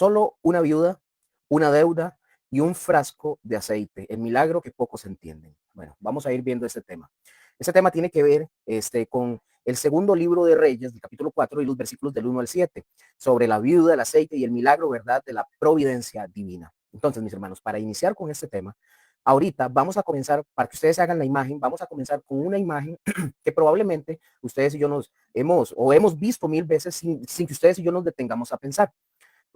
Solo una viuda, una deuda y un frasco de aceite. El milagro que pocos entienden. Bueno, vamos a ir viendo este tema. Este tema tiene que ver con el segundo libro de Reyes, del capítulo 4 y los versículos del 1 al 7, sobre la viuda, el aceite y el milagro, ¿verdad?, de la providencia divina. Entonces, mis hermanos, para iniciar con este tema, ahorita vamos a comenzar, para que ustedes hagan la imagen, vamos a comenzar con una imagen que probablemente ustedes y yo nos hemos visto mil veces sin que ustedes y yo nos detengamos a pensar.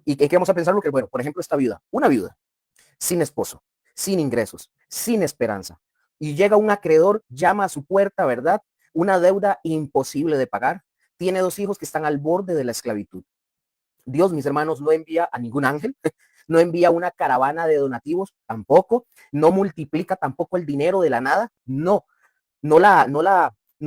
¿Y qué vamos a pensar? Porque, bueno, por ejemplo, esta viuda, una viuda sin esposo, sin ingresos, sin esperanza. Y llega un acreedor, llama a su puerta, ¿verdad? Una deuda imposible de pagar. Tiene dos hijos que están al borde de la esclavitud. Dios, mis hermanos, no envía a ningún ángel, no envía una caravana de donativos, tampoco, no multiplica tampoco el dinero de la nada, no, no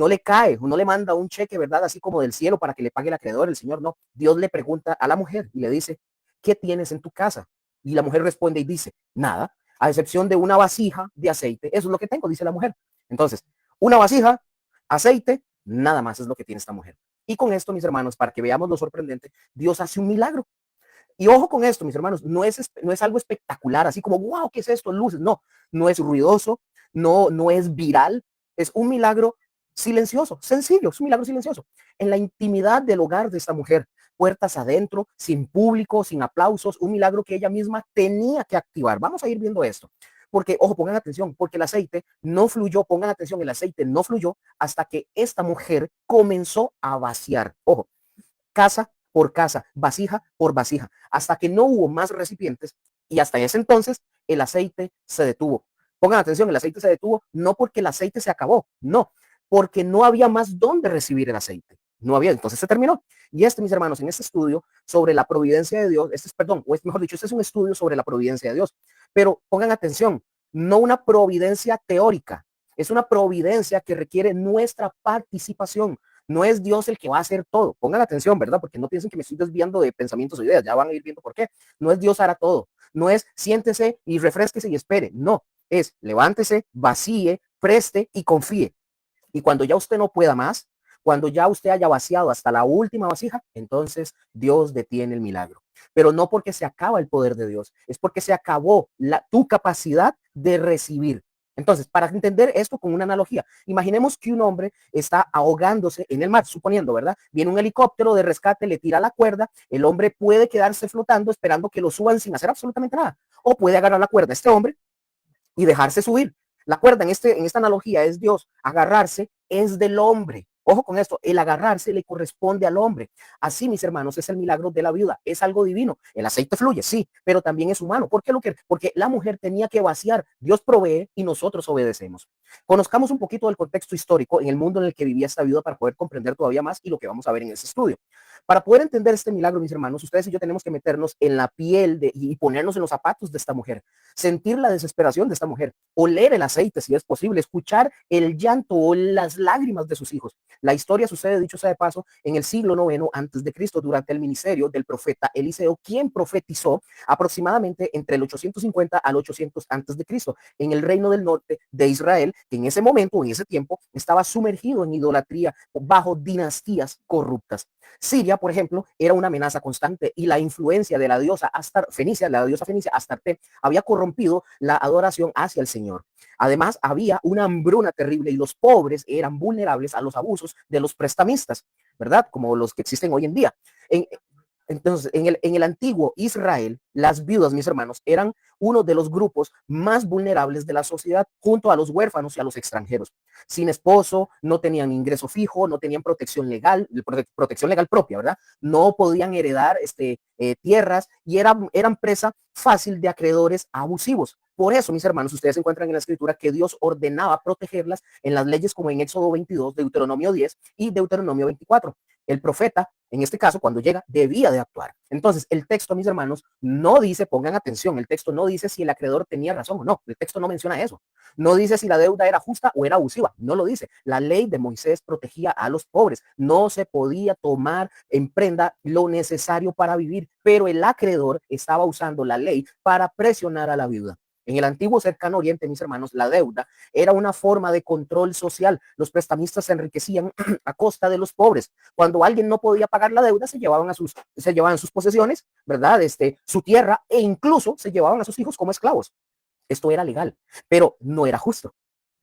le cae, no le manda un cheque, ¿verdad? Así como del cielo para que le pague el acreedor, el Señor, no. Dios le pregunta a la mujer y le dice, ¿qué tienes en tu casa? Y la mujer responde y dice, nada, a excepción de una vasija de aceite, eso es lo que tengo, dice la mujer. Entonces, una vasija, aceite, nada más es lo que tiene esta mujer. Y con esto, mis hermanos, para que veamos lo sorprendente, Dios hace un milagro. Y ojo con esto, mis hermanos, no es algo espectacular, así como, wow, ¿qué es esto? Luces. No, no es ruidoso, no es viral, es un milagro silencioso, sencillo, es un milagro silencioso. En la intimidad del hogar de esta mujer, puertas adentro, sin público, sin aplausos, un milagro que ella misma tenía que activar. Vamos a ir viendo esto. Porque, ojo, pongan atención, porque el aceite no fluyó, pongan atención, el aceite no fluyó hasta que esta mujer comenzó a vaciar. Ojo, casa por casa, vasija por vasija, hasta que no hubo más recipientes y hasta ese entonces el aceite se detuvo. Pongan atención, el aceite se detuvo no porque el aceite se acabó, no, porque no había más donde recibir el aceite. No había, entonces se terminó. Y mis hermanos, en este estudio sobre la providencia de Dios, perdón, o mejor dicho, este es un estudio sobre la providencia de Dios. Pero pongan atención, no una providencia teórica, es una providencia que requiere nuestra participación. No es Dios el que va a hacer todo. Pongan atención, ¿verdad? Porque no piensen que me estoy desviando de pensamientos o ideas. Ya van a ir viendo por qué. No es Dios hará todo. No es siéntese y refresquese y espere. No, es levántese, vacíe, preste y confíe. Y cuando ya usted no pueda más, cuando ya usted haya vaciado hasta la última vasija, entonces Dios detiene el milagro. Pero no porque se acaba el poder de Dios, es porque se acabó tu capacidad de recibir. Entonces, para entender esto con una analogía, imaginemos que un hombre está ahogándose en el mar, suponiendo, ¿verdad? Viene un helicóptero de rescate, le tira la cuerda, el hombre puede quedarse flotando esperando que lo suban sin hacer absolutamente nada. O puede agarrar la cuerda este hombre y dejarse subir. La cuerda en esta analogía es Dios, agarrarse es del hombre. Ojo con esto, el agarrarse le corresponde al hombre. Así, mis hermanos, es el milagro de la viuda. Es algo divino. El aceite fluye, sí, pero también es humano. ¿Por qué lo que? Porque la mujer tenía que vaciar. Dios provee y nosotros obedecemos. Conozcamos un poquito del contexto histórico en el mundo en el que vivía esta viuda para poder comprender todavía más y lo que vamos a ver en este estudio. Para poder entender este milagro, mis hermanos, ustedes y yo tenemos que meternos en la piel y ponernos en los zapatos de esta mujer, sentir la desesperación de esta mujer, oler el aceite si es posible, escuchar el llanto o las lágrimas de sus hijos. La historia sucede, dicho sea de paso, en el siglo IX antes de Cristo, durante el ministerio del profeta Eliseo, quien profetizó aproximadamente entre el 850 al 800 antes de Cristo, en el reino del norte de Israel, que en ese momento, en ese tiempo, estaba sumergido en idolatría bajo dinastías corruptas. Siria, por ejemplo, era una amenaza constante y la influencia de la diosa Fenicia, la diosa Fenicia Astarte, había corrompido la adoración hacia el Señor. Además, había una hambruna terrible y los pobres eran vulnerables a los abusos de los prestamistas, ¿verdad? Como los que existen hoy en día. Entonces, en el antiguo Israel, las viudas, mis hermanos, eran uno de los grupos más vulnerables de la sociedad, junto a los huérfanos y a los extranjeros. Sin esposo, no tenían ingreso fijo, no tenían protección legal propia, ¿verdad? No podían heredar tierras y eran presa fácil de acreedores abusivos. Por eso, mis hermanos, ustedes encuentran en la escritura que Dios ordenaba protegerlas en las leyes como en Éxodo 22, Deuteronomio 10 y Deuteronomio 24. El profeta, en este caso, cuando llega, debía de actuar. Entonces, el texto, mis hermanos, no dice, pongan atención, el texto no dice si el acreedor tenía razón o no. El texto no menciona eso. No dice si la deuda era justa o era abusiva. No lo dice. La ley de Moisés protegía a los pobres. No se podía tomar en prenda lo necesario para vivir, pero el acreedor estaba usando la ley para presionar a la viuda. En el antiguo cercano oriente, mis hermanos, la deuda era una forma de control social. Los prestamistas se enriquecían a costa de los pobres. Cuando alguien no podía pagar la deuda, se llevaban sus posesiones, ¿verdad? Su tierra, e incluso se llevaban a sus hijos como esclavos. Esto era legal, pero no era justo.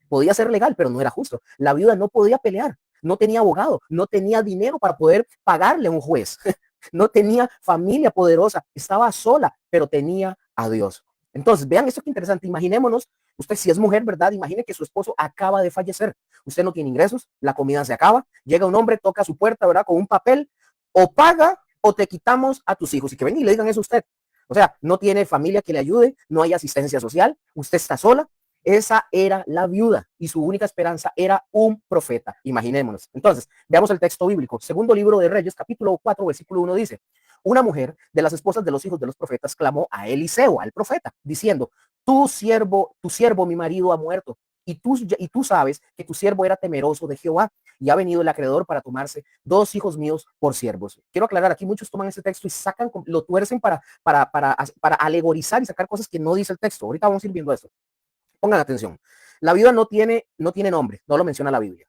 Podía ser legal, pero no era justo. La viuda no podía pelear, no tenía abogado, no tenía dinero para poder pagarle a un juez, no tenía familia poderosa, estaba sola, pero tenía a Dios. Entonces, vean esto que interesante. Imaginémonos, usted si es mujer, ¿verdad? Imagine que su esposo acaba de fallecer. Usted no tiene ingresos, la comida se acaba, llega un hombre, toca su puerta, ¿verdad? Con un papel, o paga o te quitamos a tus hijos. Y que venga y le digan eso a usted. O sea, no tiene familia que le ayude, no hay asistencia social, usted está sola. Esa era la viuda y su única esperanza era un profeta. Imaginémonos. Entonces, veamos el texto bíblico. Segundo libro de Reyes, capítulo 4, versículo 1 dice: una mujer de las esposas de los hijos de los profetas clamó a Eliseo, al profeta, diciendo: tu siervo, mi marido ha muerto. Y tú sabes que tu siervo era temeroso de Jehová y ha venido el acreedor para tomarse 2 hijos míos por siervos. Quiero aclarar, aquí muchos toman ese texto y lo tuercen para alegorizar y sacar cosas que no dice el texto. Ahorita vamos a ir viendo esto. Pongan atención. La viuda no tiene nombre, no lo menciona la Biblia.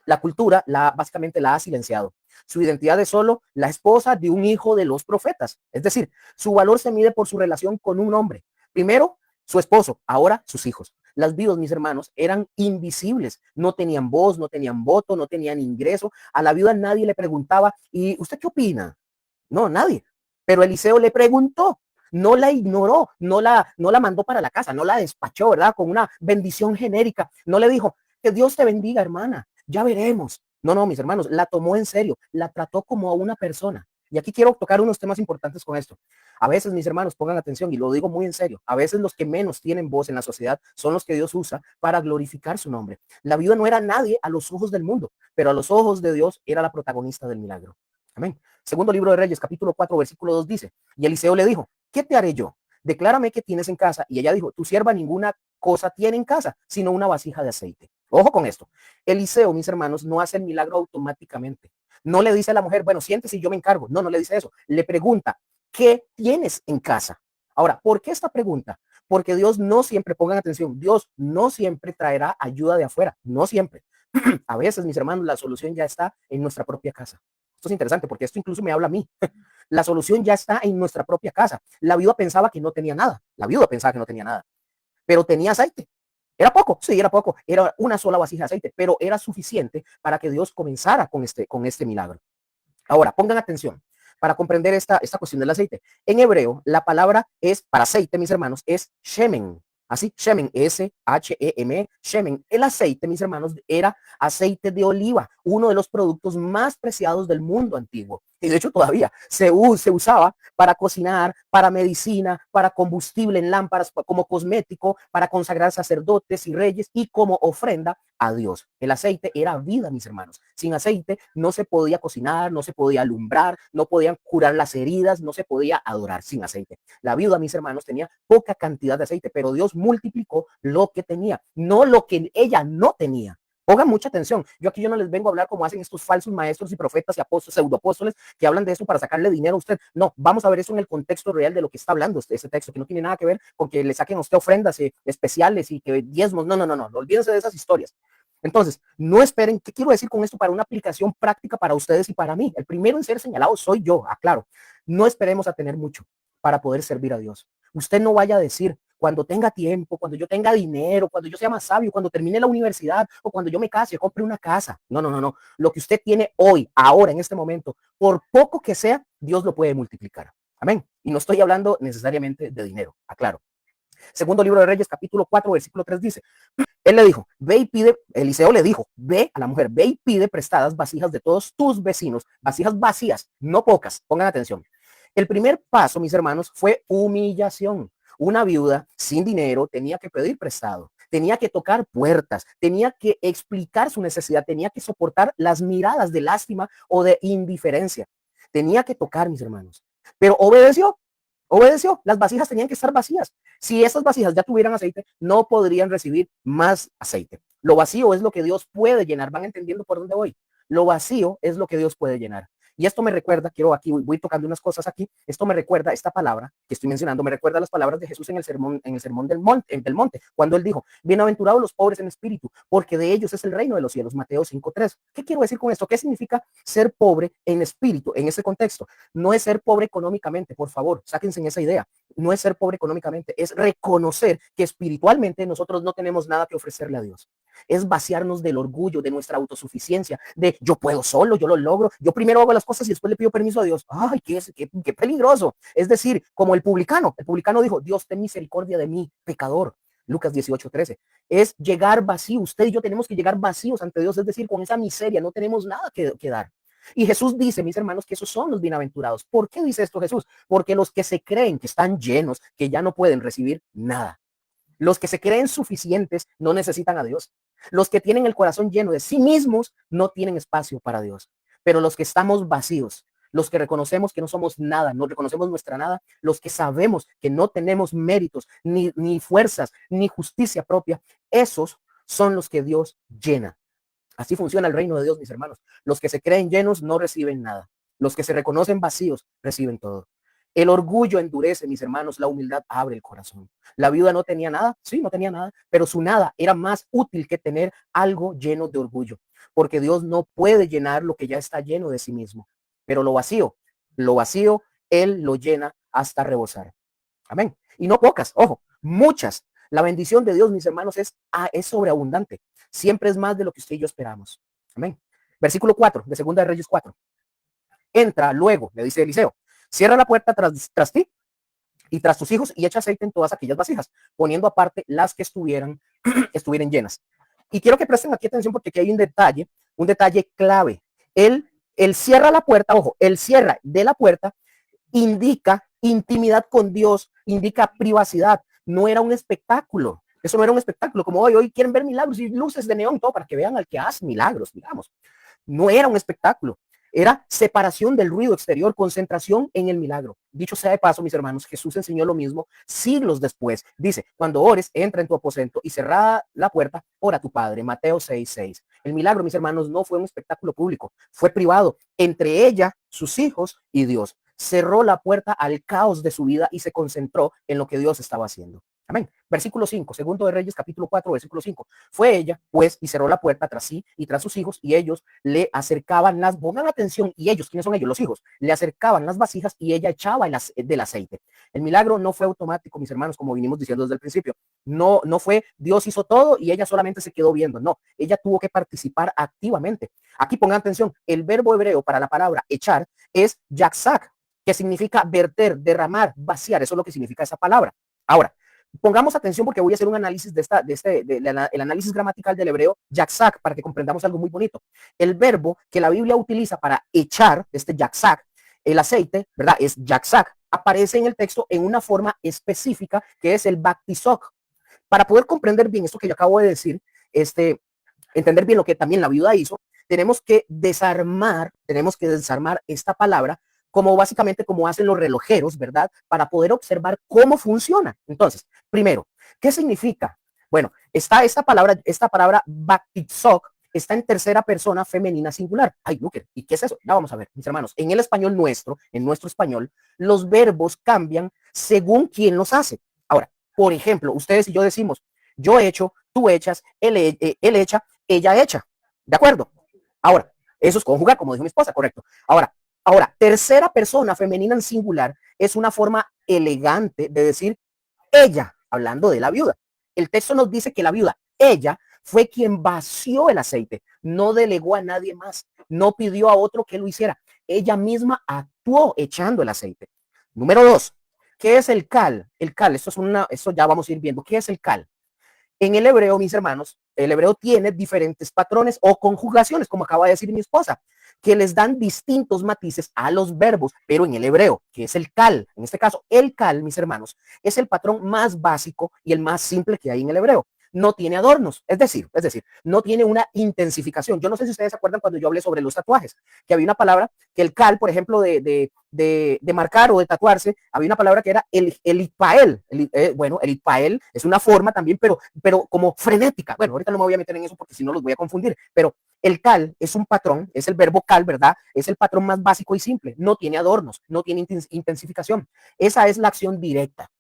La cultura básicamente la ha silenciado. Su identidad es solo la esposa de un hijo de los profetas. Es decir, su valor se mide por su relación con un hombre. Primero, su esposo, ahora sus hijos. Las viudas, mis hermanos, eran invisibles. No tenían voz, no tenían voto, no tenían ingreso. A la viuda nadie le preguntaba: ¿y usted qué opina? No, nadie. Pero Eliseo le preguntó, no la ignoró, no la mandó para la casa, no la despachó, ¿verdad? Con una bendición genérica. No le dijo: que Dios te bendiga, hermana, ya veremos. No, no, mis hermanos, la tomó en serio, la trató como a una persona. Y aquí quiero tocar unos temas importantes con esto. A veces, mis hermanos, pongan atención y lo digo muy en serio. A veces los que menos tienen voz en la sociedad son los que Dios usa para glorificar su nombre. La viuda no era nadie a los ojos del mundo, pero a los ojos de Dios era la protagonista del milagro. Amén. Segundo libro de Reyes, capítulo 4, versículo 2 dice: y Eliseo le dijo: ¿qué te haré yo? Declárame qué tienes en casa. Y ella dijo: tu sierva ninguna cosa tiene en casa, sino una vasija de aceite. Ojo con esto. Eliseo, mis hermanos, no hace el milagro automáticamente. No le dice a la mujer: bueno, siéntese y yo me encargo. No, no le dice eso. Le pregunta: ¿qué tienes en casa? Ahora, ¿por qué esta pregunta? Porque Dios no siempre, pongan atención, Dios no siempre traerá ayuda de afuera. No siempre. A veces, mis hermanos, la solución ya está en nuestra propia casa. Esto es interesante porque esto incluso me habla a mí. La solución ya está en nuestra propia casa. La viuda pensaba que no tenía nada. La viuda pensaba que no tenía nada, pero tenía aceite. ¿Era poco? Sí, era poco. Era una sola vasija de aceite, pero era suficiente para que Dios comenzara con este milagro. Ahora, pongan atención para comprender esta cuestión del aceite. En hebreo, la palabra es para aceite, mis hermanos, es shemen. Así, shemen, S-H-E-M, shemen. El aceite, mis hermanos, era aceite de oliva, uno de los productos más preciados del mundo antiguo. Y de hecho todavía se usaba para cocinar, para medicina, para combustible en lámparas, como cosmético, para consagrar sacerdotes y reyes y como ofrenda a Dios. El aceite era vida, mis hermanos. Sin aceite no se podía cocinar, no se podía alumbrar, no podían curar las heridas, no se podía adorar sin aceite. La viuda, mis hermanos, tenía poca cantidad de aceite, pero Dios multiplicó lo que tenía, no lo que ella no tenía. Pongan mucha atención. Yo no les vengo a hablar como hacen estos falsos maestros y profetas y apóstoles, pseudoapóstoles, que hablan de eso para sacarle dinero a usted. No, vamos a ver eso en el contexto real de lo que está hablando ese texto, que no tiene nada que ver con que le saquen a usted ofrendas especiales y que diezmos. No, no, no, no. Olvídense de esas historias. Entonces, no esperen. ¿Qué quiero decir con esto para una aplicación práctica para ustedes y para mí? El primero en ser señalado soy yo, aclaro. No esperemos a tener mucho para poder servir a Dios. Usted no vaya a decir: cuando tenga tiempo, cuando yo tenga dinero, cuando yo sea más sabio, cuando termine la universidad o cuando yo me case, yo compre una casa. No, no, no, no. Lo que usted tiene hoy, ahora, en este momento, por poco que sea, Dios lo puede multiplicar. Amén. Y no estoy hablando necesariamente de dinero, aclaro. Segundo libro de Reyes, capítulo 4, versículo 3 dice: él le dijo, ve y pide, Eliseo le dijo, ve a la mujer, ve y pide prestadas vasijas de todos tus vecinos, vasijas vacías, no pocas, pongan atención. El primer paso, mis hermanos, fue humillación. Una viuda sin dinero tenía que pedir prestado, tenía que tocar puertas, tenía que explicar su necesidad, tenía que soportar las miradas de lástima o de indiferencia. Tenía que tocar, mis hermanos, pero obedeció. Las vasijas tenían que estar vacías. Si esas vasijas ya tuvieran aceite, no podrían recibir más aceite. Lo vacío es lo que Dios puede llenar. ¿Van entendiendo por dónde voy? Lo vacío es lo que Dios puede llenar. Y esto me recuerda, quiero aquí, voy tocando unas cosas aquí, esto me recuerda, esta palabra que estoy mencionando, me recuerda las palabras de Jesús en el sermón del monte, cuando él dijo, bienaventurados los pobres en espíritu, porque de ellos es el reino de los cielos, Mateo 5:3. ¿Qué quiero decir con esto? ¿Qué significa ser pobre en espíritu en ese contexto? No es ser pobre económicamente, por favor, sáquense en esa idea. No es ser pobre económicamente, es reconocer que espiritualmente nosotros no tenemos nada que ofrecerle a Dios. Es vaciarnos del orgullo, de nuestra autosuficiencia, de yo puedo solo, yo lo logro, yo primero hago las cosas y después le pido permiso a Dios. Ay, qué peligroso. Es decir, como el publicano dijo, Dios ten misericordia de mí, pecador. Lucas 18:13. Es llegar vacío. Usted y yo tenemos que llegar vacíos ante Dios, es decir, con esa miseria, no tenemos nada que dar. Y Jesús dice, mis hermanos, que esos son los bienaventurados. ¿Por qué dice esto Jesús? Porque los que se creen que están llenos, que ya no pueden recibir nada. Los que se creen suficientes no necesitan a Dios. Los que tienen el corazón lleno de sí mismos no tienen espacio para Dios. Pero los que estamos vacíos, los que reconocemos que no somos nada, no reconocemos nuestra nada, los que sabemos que no tenemos méritos, ni fuerzas, ni justicia propia, esos son los que Dios llena. Así funciona el reino de Dios, mis hermanos. Los que se creen llenos no reciben nada. Los que se reconocen vacíos reciben todo. El orgullo endurece, mis hermanos, la humildad abre el corazón. La viuda no tenía nada, sí, no tenía nada, pero su nada era más útil que tener algo lleno de orgullo, porque Dios no puede llenar lo que ya está lleno de sí mismo. Pero lo vacío, Él lo llena hasta rebosar. Amén. Y no pocas, ojo, muchas. La bendición de Dios, mis hermanos, es sobreabundante. Siempre es más de lo que usted y yo esperamos. Amén. Versículo 4 de Segunda de Reyes 4. Entra luego, le dice Eliseo, cierra la puerta tras ti y tras tus hijos y echa aceite en todas aquellas vasijas, poniendo aparte las que estuvieran llenas. Y quiero que presten aquí atención porque aquí hay un detalle clave. Él cierra la puerta, ojo, el cierra de la puerta indica intimidad con Dios, indica privacidad. No era un espectáculo. Eso no era un espectáculo, como hoy quieren ver milagros y luces de neón, todo para que vean al que hace milagros, digamos. No era un espectáculo. Era separación del ruido exterior, concentración en el milagro. Dicho sea de paso, mis hermanos, Jesús enseñó lo mismo siglos después. Dice, cuando ores, entra en tu aposento y cerrada la puerta, ora a tu Padre. Mateo 6:6. El milagro, mis hermanos, no fue un espectáculo público, fue privado entre ella, sus hijos y Dios. Cerró la puerta al caos de su vida y se concentró en lo que Dios estaba haciendo. Amén. Versículo 5, segundo de Reyes, capítulo 4, versículo 5. Fue ella, pues, y cerró la puerta tras sí y tras sus hijos, y ellos le acercaban pongan atención, y ellos, ¿quiénes son ellos? Los hijos, le acercaban las vasijas y ella echaba del aceite. El milagro no fue automático, mis hermanos, como vinimos diciendo desde el principio. No fue Dios hizo todo y ella solamente se quedó viendo. No, ella tuvo que participar activamente. Aquí pongan atención, el verbo hebreo para la palabra echar es yaksak, que significa verter, derramar, vaciar. Eso es lo que significa esa palabra. Ahora, pongamos atención porque voy a hacer un análisis el análisis gramatical del hebreo yaksak para que comprendamos algo muy bonito. El verbo que la Biblia utiliza para echar, yaksak, el aceite, ¿verdad? Es yaksak. Aparece en el texto en una forma específica que es el baptisok. Para poder comprender bien esto que yo acabo de decir, entender bien lo que también la viuda hizo, tenemos que desarmar esta palabra como básicamente como hacen los relojeros, ¿verdad? Para poder observar cómo funciona. Entonces, primero, ¿qué significa? Bueno, está esta palabra baptisok, está en tercera persona femenina singular. Ay, Luker, ¿y qué es eso? Ya vamos a ver, mis hermanos. En el español nuestro, en nuestro español, los verbos cambian según quién los hace. Ahora, por ejemplo, ustedes y yo decimos, yo echo, tú echas, él echa, ella echa. ¿De acuerdo? Ahora, eso es conjugar, como dijo mi esposa, correcto. Ahora, tercera persona femenina en singular es una forma elegante de decir ella, hablando de la viuda. El texto nos dice que la viuda, ella, fue quien vació el aceite, no delegó a nadie más, no pidió a otro que lo hiciera. Ella misma actuó echando el aceite. Número 2, ¿qué es el cal? El cal, esto ya vamos a ir viendo. ¿Qué es el cal? En el hebreo, mis hermanos, el hebreo tiene diferentes patrones o conjugaciones, como acaba de decir mi esposa, que les dan distintos matices a los verbos, pero en el hebreo, que es el cal, en este caso, el cal, mis hermanos, es el patrón más básico y el más simple que hay en el hebreo. no tiene adornos, es decir, no tiene una intensificación. Yo no sé si ustedes se acuerdan cuando yo hablé sobre los tatuajes, que había una palabra que el cal, por ejemplo, de marcar o de tatuarse, había una palabra que era el ipael. Bueno, el ipael es una forma también, pero como frenética. Bueno, ahorita no me voy a meter en eso porque si no los voy a confundir, pero el cal es un patrón, es el verbo cal, ¿verdad? Es el patrón más básico y simple. No tiene adornos, no tiene intensificación. Esa es la acción directa.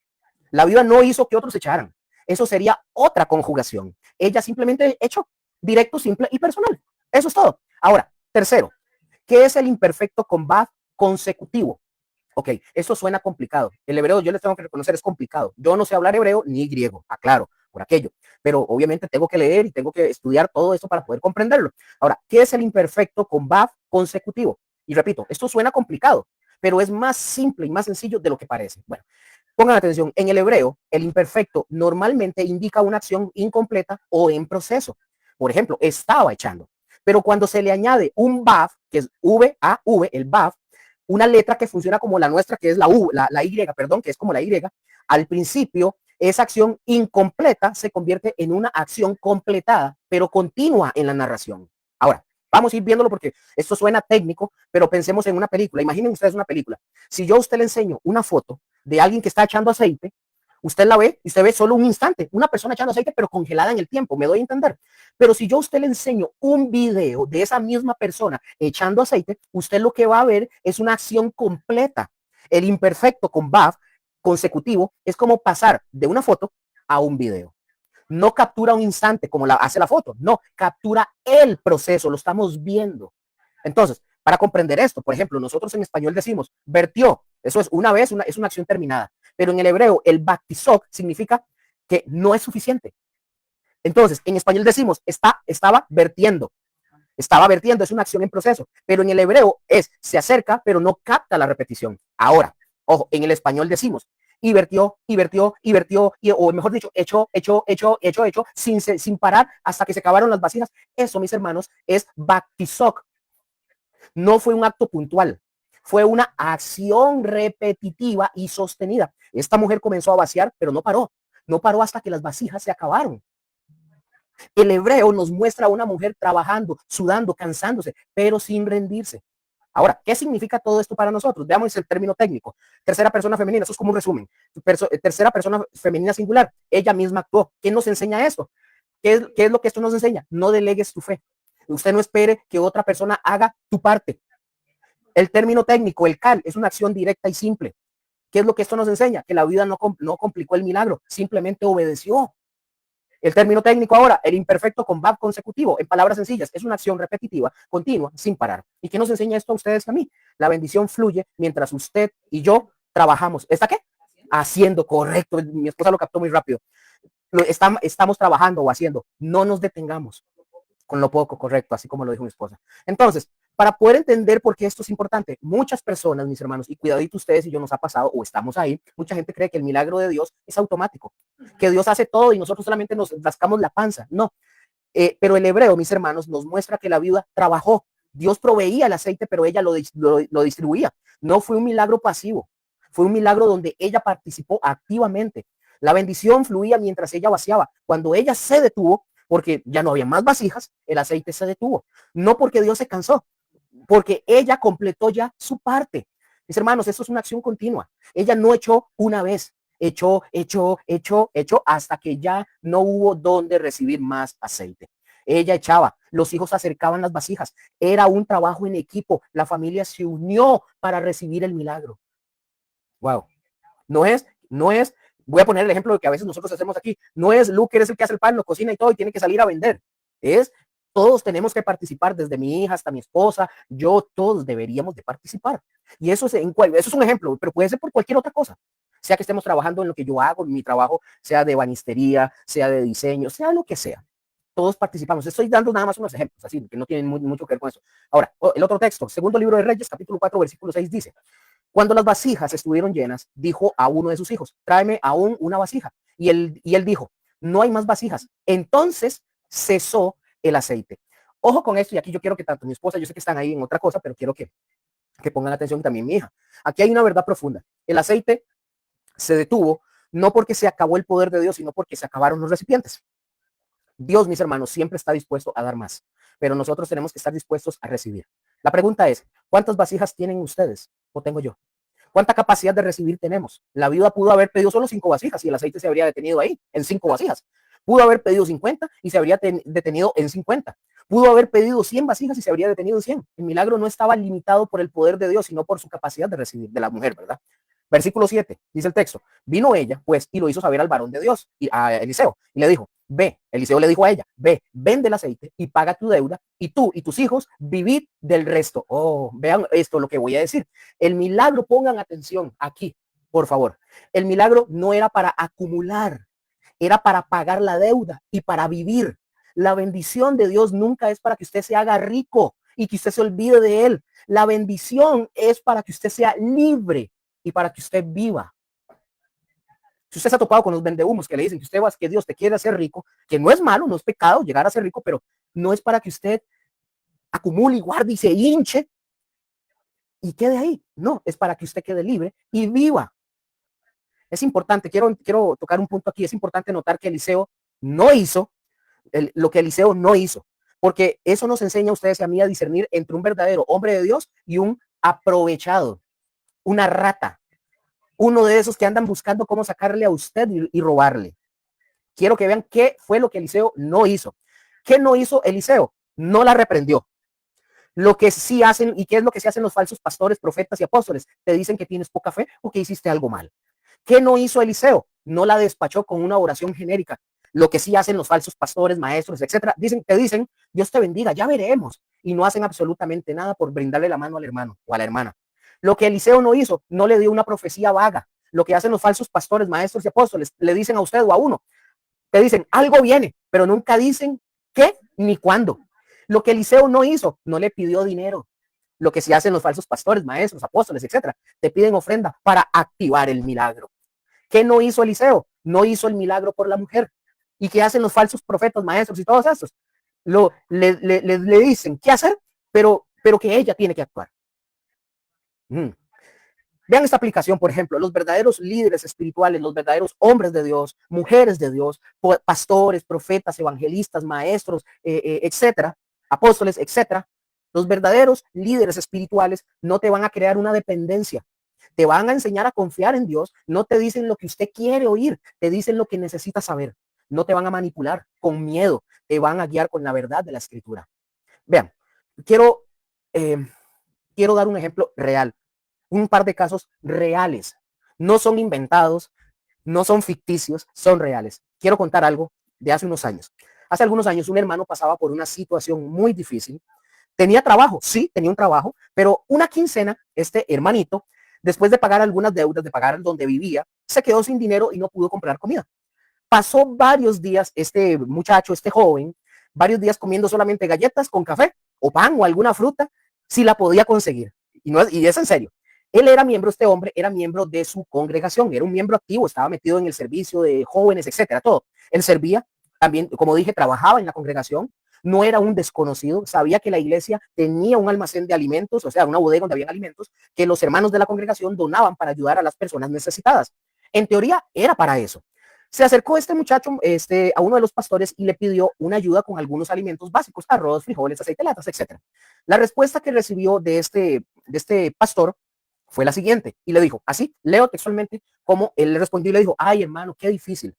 La viuda no hizo que otros echaran. Eso sería otra conjugación. Ella simplemente echó directo, simple y personal. Eso es todo. Ahora, tercero, ¿qué es el imperfecto combat consecutivo? Ok, eso suena complicado. El hebreo, yo les tengo que reconocer, es complicado. Yo no sé hablar hebreo ni griego, aclaro, por aquello. Pero obviamente tengo que leer y tengo que estudiar todo esto para poder comprenderlo. Ahora, ¿qué es el imperfecto combat consecutivo? Y repito, esto suena complicado, pero es más simple y más sencillo de lo que parece. Bueno, pongan atención, en el hebreo, el imperfecto normalmente indica una acción incompleta o en proceso. Por ejemplo, estaba echando. Pero cuando se le añade un vav, que es V-A-V, el vav, una letra que funciona como la nuestra, que es la Y, perdón, que es como la Y, al principio, esa acción incompleta se convierte en una acción completada, pero continua en la narración. Ahora, vamos a ir viéndolo porque esto suena técnico, pero pensemos en una película. Imaginen ustedes una película. Si yo a usted le enseño una foto de alguien que está echando aceite, usted la ve y usted ve solo un instante, una persona echando aceite, pero congelada en el tiempo, me doy a entender. Pero si yo a usted le enseño un video de esa misma persona echando aceite, usted lo que va a ver es una acción completa. El imperfecto con VAV consecutivo es como pasar de una foto a un video. No captura un instante como hace la foto, no, captura el proceso, lo estamos viendo. Entonces, para comprender esto, por ejemplo, nosotros en español decimos vertió, eso es una vez, es una acción terminada, pero en el hebreo el baktizok significa que no es suficiente. Entonces, en español decimos estaba vertiendo, es una acción en proceso, pero en el hebreo se acerca, pero no capta la repetición. Ahora, ojo, en el español decimos y vertió, o mejor dicho, echó, sin parar hasta que se acabaron las vasijas. Eso, mis hermanos, es baktizok. No fue un acto puntual, fue una acción repetitiva y sostenida. Esta mujer comenzó a vaciar, pero no paró hasta que las vasijas se acabaron. El hebreo nos muestra a una mujer trabajando, sudando, cansándose, pero sin rendirse. Ahora, ¿qué significa todo esto para nosotros? Veamos el término técnico. Tercera persona femenina, eso es como un resumen. Tercera persona femenina singular, ella misma actuó. ¿Qué nos enseña esto? ¿Qué es lo que esto nos enseña? No delegues tu fe. Usted no espere que otra persona haga tu parte. El término técnico, el cal, es una acción directa y simple. ¿Qué es lo que esto nos enseña? Que la vida no complicó el milagro, simplemente obedeció. El término técnico ahora, el imperfecto con verbo consecutivo, en palabras sencillas, es una acción repetitiva, continua, sin parar. ¿Y qué nos enseña esto a ustedes y a mí? La bendición fluye mientras usted y yo trabajamos. ¿Está qué? Haciendo, correcto. Mi esposa lo captó muy rápido. Estamos trabajando o haciendo. No nos detengamos con lo poco, correcto, así como lo dijo mi esposa. Entonces, para poder entender por qué esto es importante, muchas personas, mis hermanos, y cuidadito ustedes y yo nos ha pasado o estamos ahí, mucha gente cree que el milagro de Dios es automático, que Dios hace todo y nosotros solamente nos rascamos la panza. No, pero el hebreo, mis hermanos, nos muestra que la viuda trabajó. Dios proveía el aceite, pero ella lo distribuía. No fue un milagro pasivo, fue un milagro donde ella participó activamente. La bendición fluía mientras ella vaciaba. Cuando ella se detuvo, porque ya no había más vasijas, el aceite se detuvo. No porque Dios se cansó, porque ella completó ya su parte. Mis hermanos, eso es una acción continua. Ella no echó una vez, echó hasta que ya no hubo donde recibir más aceite. Ella echaba, los hijos acercaban las vasijas, era un trabajo en equipo, la familia se unió para recibir el milagro. Wow. No es, voy a poner el ejemplo de que a veces nosotros hacemos aquí, no es Luke, eres el que hace el pan, lo cocina y todo y tiene que salir a vender. Es todos tenemos que participar, desde mi hija hasta mi esposa, yo, todos deberíamos de participar. Y eso eso es un ejemplo, pero puede ser por cualquier otra cosa. Sea que estemos trabajando en lo que yo hago, en mi trabajo, sea de banistería, sea de diseño, sea lo que sea. Todos participamos. Estoy dando nada más unos ejemplos, así, que no tienen mucho que ver con eso. Ahora, el otro texto, segundo libro de Reyes, capítulo 4, versículo 6, dice: cuando las vasijas estuvieron llenas, dijo a uno de sus hijos: tráeme aún una vasija. Y él dijo: no hay más vasijas. Entonces cesó el aceite. Ojo con esto, y aquí yo quiero que tanto mi esposa, yo sé que están ahí en otra cosa, pero quiero que pongan atención, y también mi hija. Aquí hay una verdad profunda. El aceite se detuvo no porque se acabó el poder de Dios, sino porque se acabaron los recipientes. Dios, mis hermanos, siempre está dispuesto a dar más, pero nosotros tenemos que estar dispuestos a recibir. La pregunta es, ¿cuántas vasijas tienen ustedes o tengo yo? ¿Cuánta capacidad de recibir tenemos? La viuda pudo haber pedido solo 5 vasijas y el aceite se habría detenido ahí, en 5 vasijas. Pudo haber pedido 50 y se habría detenido en 50. Pudo haber pedido 100 vasijas y se habría detenido en 100. El milagro no estaba limitado por el poder de Dios, sino por su capacidad de recibir de la mujer, ¿verdad? Versículo 7, dice el texto, vino ella, pues, y lo hizo saber al varón de Dios, y a Eliseo, y le dijo, ve, Eliseo le dijo a ella, ve, vende el aceite y paga tu deuda, y tú y tus hijos vivid del resto. Oh, vean esto lo que voy a decir. El milagro, pongan atención aquí, por favor. El milagro no era para acumular, era para pagar la deuda y para vivir. La bendición de Dios nunca es para que usted se haga rico y que usted se olvide de él. La bendición es para que usted sea libre y para que usted viva. Si usted se ha topado con los vendehumos que le dicen que usted va, que Dios te quiere hacer rico, que no es malo, no es pecado llegar a ser rico, pero no es para que usted acumule y guarde y se hinche y quede ahí. No, es para que usted quede libre y viva. Es importante, quiero tocar un punto aquí, es importante notar que Eliseo no hizo lo que Eliseo no hizo, porque eso nos enseña a ustedes y a mí a discernir entre un verdadero hombre de Dios y un aprovechado, una rata, uno de esos que andan buscando cómo sacarle a usted y robarle. Quiero que vean qué fue lo que Eliseo no hizo. ¿Qué no hizo Eliseo? No la reprendió. Lo que sí hacen, y qué es lo que se hacen los falsos pastores, profetas y apóstoles, te dicen que tienes poca fe o que hiciste algo mal. ¿Qué no hizo Eliseo? No la despachó con una oración genérica. Lo que sí hacen los falsos pastores, maestros, etcétera, te dicen, Dios te bendiga, ya veremos. Y no hacen absolutamente nada por brindarle la mano al hermano o a la hermana. Lo que Eliseo no hizo, no le dio una profecía vaga. Lo que hacen los falsos pastores, maestros y apóstoles, le dicen a usted o a uno, te dicen, algo viene, pero nunca dicen qué ni cuándo. Lo que Eliseo no hizo, no le pidió dinero. Lo que sí hacen los falsos pastores, maestros, apóstoles, etcétera, te piden ofrenda para activar el milagro. ¿Qué no hizo Eliseo? No hizo el milagro por la mujer. ¿Y qué hacen los falsos profetas, maestros y todos estos? Le dicen qué hacer, pero que ella tiene que actuar. Vean esta aplicación, por ejemplo, los verdaderos líderes espirituales, los verdaderos hombres de Dios, mujeres de Dios, pastores, profetas, evangelistas, maestros, etcétera, apóstoles, etcétera. Los verdaderos líderes espirituales no te van a crear una dependencia. Te van a enseñar a confiar en Dios. No te dicen lo que usted quiere oír, te dicen lo que necesita saber. No te van a manipular con miedo, te van a guiar con la verdad de la escritura. Vean, quiero, eh, quiero dar un ejemplo real, un par de casos reales. No son inventados, no son ficticios, son reales. Quiero contar algo de hace unos años. Hace algunos años un hermano pasaba por una situación muy difícil. Tenía trabajo, sí, tenía un trabajo, pero una quincena, este hermanito, después de pagar algunas deudas, de pagar donde vivía, se quedó sin dinero y no pudo comprar comida. Pasó varios días este muchacho, este joven, varios días comiendo solamente galletas con café o pan o alguna fruta, si la podía conseguir. Y es en serio. Él era miembro, este hombre era miembro de su congregación, era un miembro activo, estaba metido en el servicio de jóvenes, etcétera, todo. Él servía, también, como dije, trabajaba en la congregación, no era un desconocido, sabía que la iglesia tenía un almacén de alimentos, o sea, una bodega donde había alimentos que los hermanos de la congregación donaban para ayudar a las personas necesitadas. En teoría, era para eso. Se acercó este muchacho a uno de los pastores y le pidió una ayuda con algunos alimentos básicos, arroz, frijoles, aceite, latas, etc. La respuesta que recibió de este pastor fue la siguiente, y le dijo, así, leo textualmente como él le respondió y le dijo, ay hermano, qué difícil,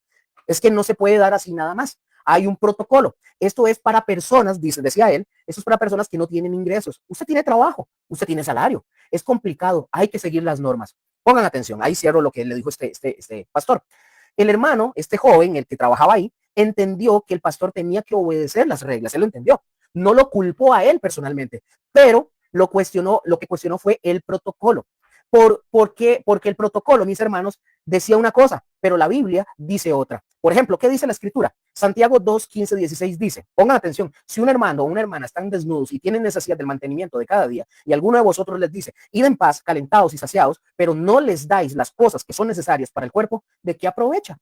es que no se puede dar así nada más, hay un protocolo, esto es para personas, decía él, esto es para personas que no tienen ingresos, usted tiene trabajo, usted tiene salario, es complicado, hay que seguir las normas. Pongan atención, ahí cierro lo que le dijo este pastor. El hermano, este joven, el que trabajaba ahí, entendió que el pastor tenía que obedecer las reglas, él lo entendió, no lo culpó a él personalmente, pero lo que cuestionó fue el protocolo. ¿Por qué? Porque el protocolo, mis hermanos, decía una cosa, pero la Biblia dice otra. Por ejemplo, ¿qué dice la escritura? Santiago 2, 15, 16 dice, pongan atención, si un hermano o una hermana están desnudos y tienen necesidad del mantenimiento de cada día, y alguno de vosotros les dice, id en paz, calentados y saciados, pero no les dais las cosas que son necesarias para el cuerpo, ¿de qué aprovecha?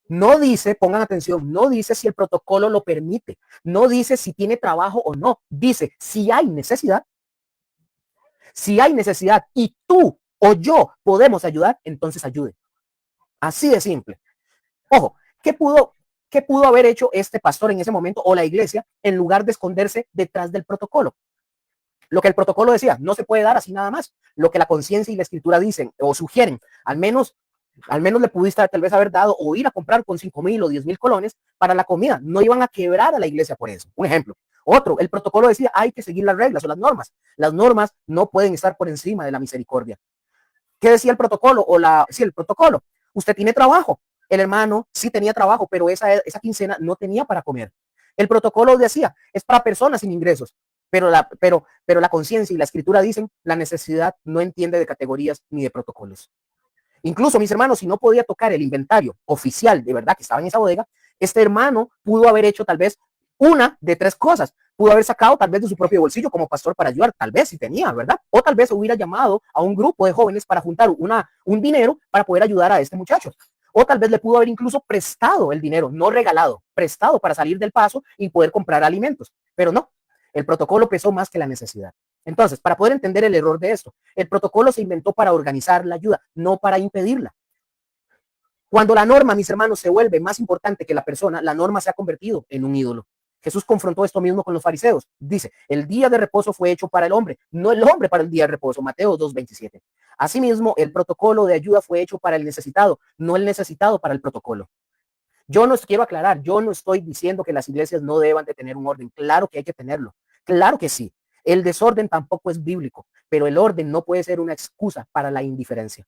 No dice, pongan atención, no dice si el protocolo lo permite, no dice si tiene trabajo o no, dice si hay necesidad. Si hay necesidad y tú o yo podemos ayudar, entonces ayude. Así de simple. Ojo, ¿qué ¿qué pudo haber hecho este pastor en ese momento o la iglesia en lugar de esconderse detrás del protocolo? Lo que el protocolo decía, no se puede dar así nada más. Lo que la conciencia y la escritura dicen o sugieren, al menos le pudiste tal vez haber dado o ir a comprar con 5,000 o 10,000 colones para la comida. No iban a quebrar a la iglesia por eso. Un ejemplo. Otro, el protocolo decía, hay que seguir las reglas o las normas. Las normas no pueden estar por encima de la misericordia. ¿Qué decía el protocolo? Sí, el protocolo. Usted tiene trabajo. El hermano sí tenía trabajo, pero esa quincena no tenía para comer. El protocolo decía, es para personas sin ingresos. Pero la conciencia y la escritura dicen, la necesidad no entiende de categorías ni de protocolos. Incluso, mis hermanos, si no podía tocar el inventario oficial de verdad que estaba en esa bodega, este hermano pudo haber hecho tal vez una de tres cosas. Pudo haber sacado tal vez de su propio bolsillo como pastor para ayudar, tal vez si tenía, ¿verdad? O tal vez hubiera llamado a un grupo de jóvenes para juntar un dinero para poder ayudar a este muchacho. O tal vez le pudo haber incluso prestado el dinero, no regalado, prestado para salir del paso y poder comprar alimentos. Pero no, el protocolo pesó más que la necesidad. Entonces, para poder entender el error de esto, el protocolo se inventó para organizar la ayuda, no para impedirla. Cuando la norma, mis hermanos, se vuelve más importante que la persona, la norma se ha convertido en un ídolo. Jesús confrontó esto mismo con los fariseos. Dice, el día de reposo fue hecho para el hombre, no el hombre para el día de reposo. Mateo 2:27. Asimismo, el protocolo de ayuda fue hecho para el necesitado, no el necesitado para el protocolo. Yo no quiero aclarar, yo no estoy diciendo que las iglesias no deban de tener un orden. Claro que hay que tenerlo. Claro que sí. El desorden tampoco es bíblico, pero el orden no puede ser una excusa para la indiferencia.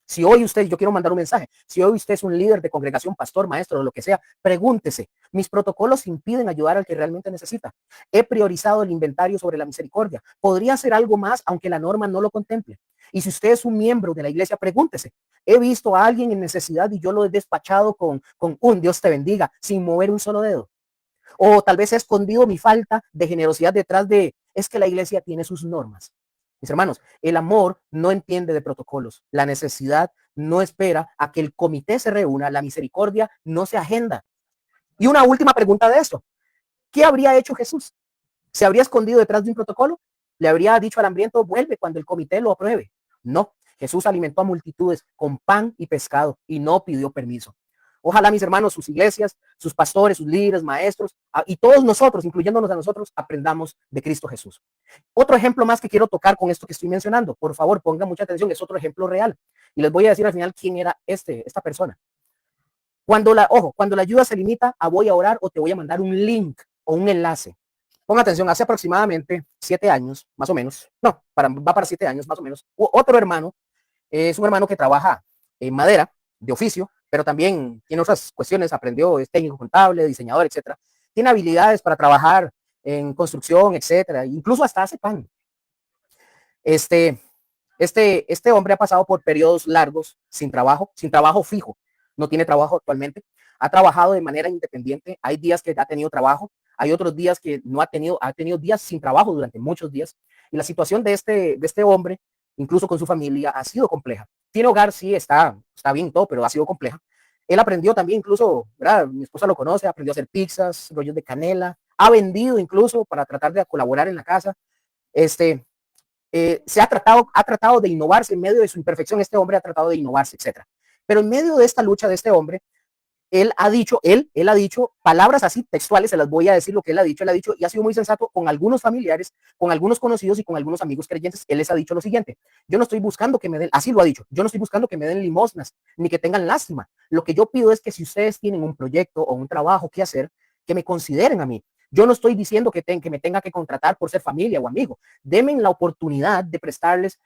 Si hoy usted, yo quiero mandar un mensaje, si hoy usted es un líder de congregación, pastor, maestro o lo que sea, pregúntese, ¿mis protocolos impiden ayudar al que realmente necesita? ¿He priorizado el inventario sobre la misericordia? ¿Podría hacer algo más aunque la norma no lo contemple? Y si usted es un miembro de la iglesia, pregúntese, ¿he visto a alguien en necesidad y yo lo he despachado con un Dios te bendiga sin mover un solo dedo? O tal vez he escondido mi falta de generosidad detrás de, es que la iglesia tiene sus normas. Mis hermanos, el amor no entiende de protocolos. La necesidad no espera a que el comité se reúna. La misericordia no se agenda. Y una última pregunta de esto. ¿Qué habría hecho Jesús? ¿Se habría escondido detrás de un protocolo? ¿Le habría dicho al hambriento, vuelve cuando el comité lo apruebe? No. Jesús alimentó a multitudes con pan y pescado y no pidió permiso. Ojalá, mis hermanos, sus iglesias, sus pastores, sus líderes, maestros y todos nosotros, incluyéndonos a nosotros, aprendamos de Cristo Jesús. Otro ejemplo más que quiero tocar con esto que estoy mencionando, por favor, pongan mucha atención, es otro ejemplo real. Y les voy a decir al final quién era esta persona. Cuando la ayuda se limita a voy a orar o te voy a mandar un link o un enlace. Ponga atención, hace aproximadamente 7 años, más o menos, no, va para 7 años, más o menos, otro hermano, es un hermano que trabaja en madera, de oficio, pero también tiene otras cuestiones, aprendió, es técnico contable, diseñador, etcétera. Tiene habilidades para trabajar en construcción, etcétera, incluso hasta hace pan. Este hombre ha pasado por periodos largos sin trabajo fijo, no tiene trabajo actualmente, ha trabajado de manera independiente, hay días que ha tenido trabajo, hay otros días que no ha tenido días sin trabajo durante muchos días, y la situación de este hombre, incluso con su familia, ha sido compleja. Tiene hogar, sí, está bien todo, pero ha sido compleja. Él aprendió también, incluso, ¿verdad? Mi esposa lo conoce, aprendió a hacer pizzas, rollos de canela, ha vendido incluso para tratar de colaborar en la casa. Ha tratado de innovarse en medio de su imperfección. Este hombre ha tratado de innovarse, etcétera. Pero en medio de esta lucha de este hombre, él ha dicho palabras así textuales, se las voy a decir lo que él ha dicho, y ha sido muy sensato con algunos familiares, con algunos conocidos y con algunos amigos creyentes. Él les ha dicho lo siguiente: yo no estoy buscando que me den, así lo ha dicho, yo no estoy buscando que me den limosnas, ni que tengan lástima. Lo que yo pido es que si ustedes tienen un proyecto o un trabajo que hacer, que me consideren a mí. Yo no estoy diciendo que me tenga que contratar por ser familia o amigo. Denme la oportunidad de presentarles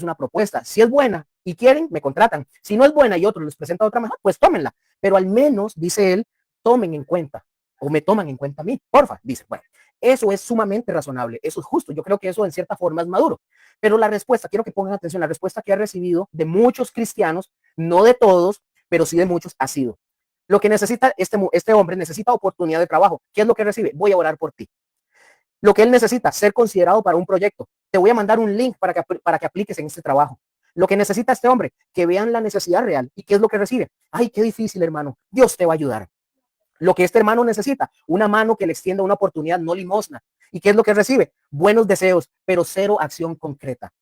una propuesta. Si es buena y quieren, me contratan. Si no es buena y otro les presenta otra mejor, pues tómenla. Pero al menos, dice él, tomen en cuenta o me toman en cuenta a mí, porfa. Dice, bueno, eso es sumamente razonable, eso es justo. Yo creo que eso en cierta forma es maduro. Pero la respuesta, quiero que pongan atención, la respuesta que ha recibido de muchos cristianos, no de todos, pero sí de muchos, ha sido: lo que necesita este hombre necesita oportunidad de trabajo. ¿Qué es lo que recibe? Voy a orar por ti. Lo que él necesita, ser considerado para un proyecto. Te voy a mandar un link para que apliques en este trabajo. Lo que necesita este hombre, que vean la necesidad real. ¿Y qué es lo que recibe? Ay, qué difícil, hermano. Dios te va a ayudar. Lo que este hermano necesita, una mano que le extienda una oportunidad, no limosna. ¿Y qué es lo que recibe? Buenos deseos, pero cero acción concreta.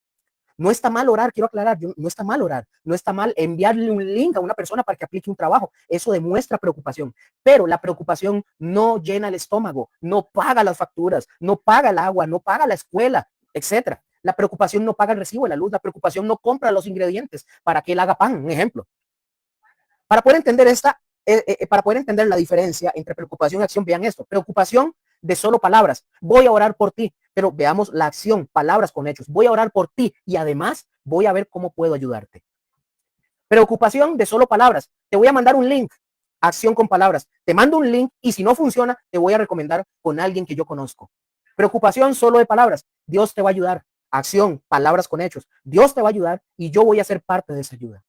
No está mal orar, quiero aclarar, no está mal orar, no está mal enviarle un link a una persona para que aplique un trabajo, eso demuestra preocupación, pero la preocupación no llena el estómago, no paga las facturas, no paga el agua, no paga la escuela, etcétera. La preocupación no paga el recibo de la luz, la preocupación no compra los ingredientes para que él haga pan, un ejemplo. Para poder entender para poder entender la diferencia entre preocupación y acción, vean esto. Preocupación de solo palabras. Voy a orar por ti, pero veamos la acción, palabras con hechos. Voy a orar por ti y además voy a ver cómo puedo ayudarte. Preocupación de solo palabras. Te voy a mandar un link. Acción con palabras. Te mando un link y si no funciona, te voy a recomendar con alguien que yo conozco. Preocupación solo de palabras. Dios te va a ayudar. Acción, palabras con hechos. Dios te va a ayudar y yo voy a ser parte de esa ayuda.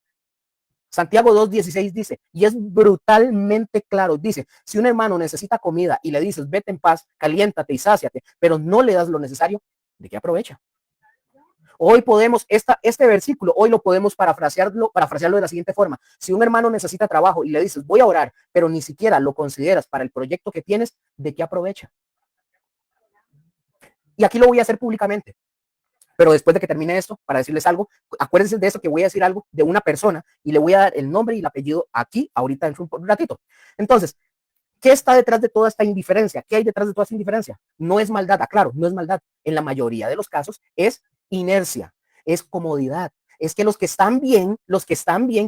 Santiago 2:16 dice, y es brutalmente claro, dice, si un hermano necesita comida y le dices, vete en paz, caliéntate y sáciate, pero no le das lo necesario, ¿de qué aprovecha? Hoy podemos, este versículo, hoy lo podemos parafrasearlo de la siguiente forma. Si un hermano necesita trabajo y le dices, voy a orar, pero ni siquiera lo consideras para el proyecto que tienes, ¿de qué aprovecha? Y aquí lo voy a hacer públicamente. Pero después de que termine esto, para decirles algo, acuérdense de eso, que voy a decir algo de una persona y le voy a dar el nombre y el apellido aquí, ahorita en un ratito. Entonces, ¿qué está detrás de toda esta indiferencia? ¿Qué hay detrás de toda esta indiferencia? No es maldad, aclaro, no es maldad. En la mayoría de los casos es inercia, es comodidad. Es que los que están bien,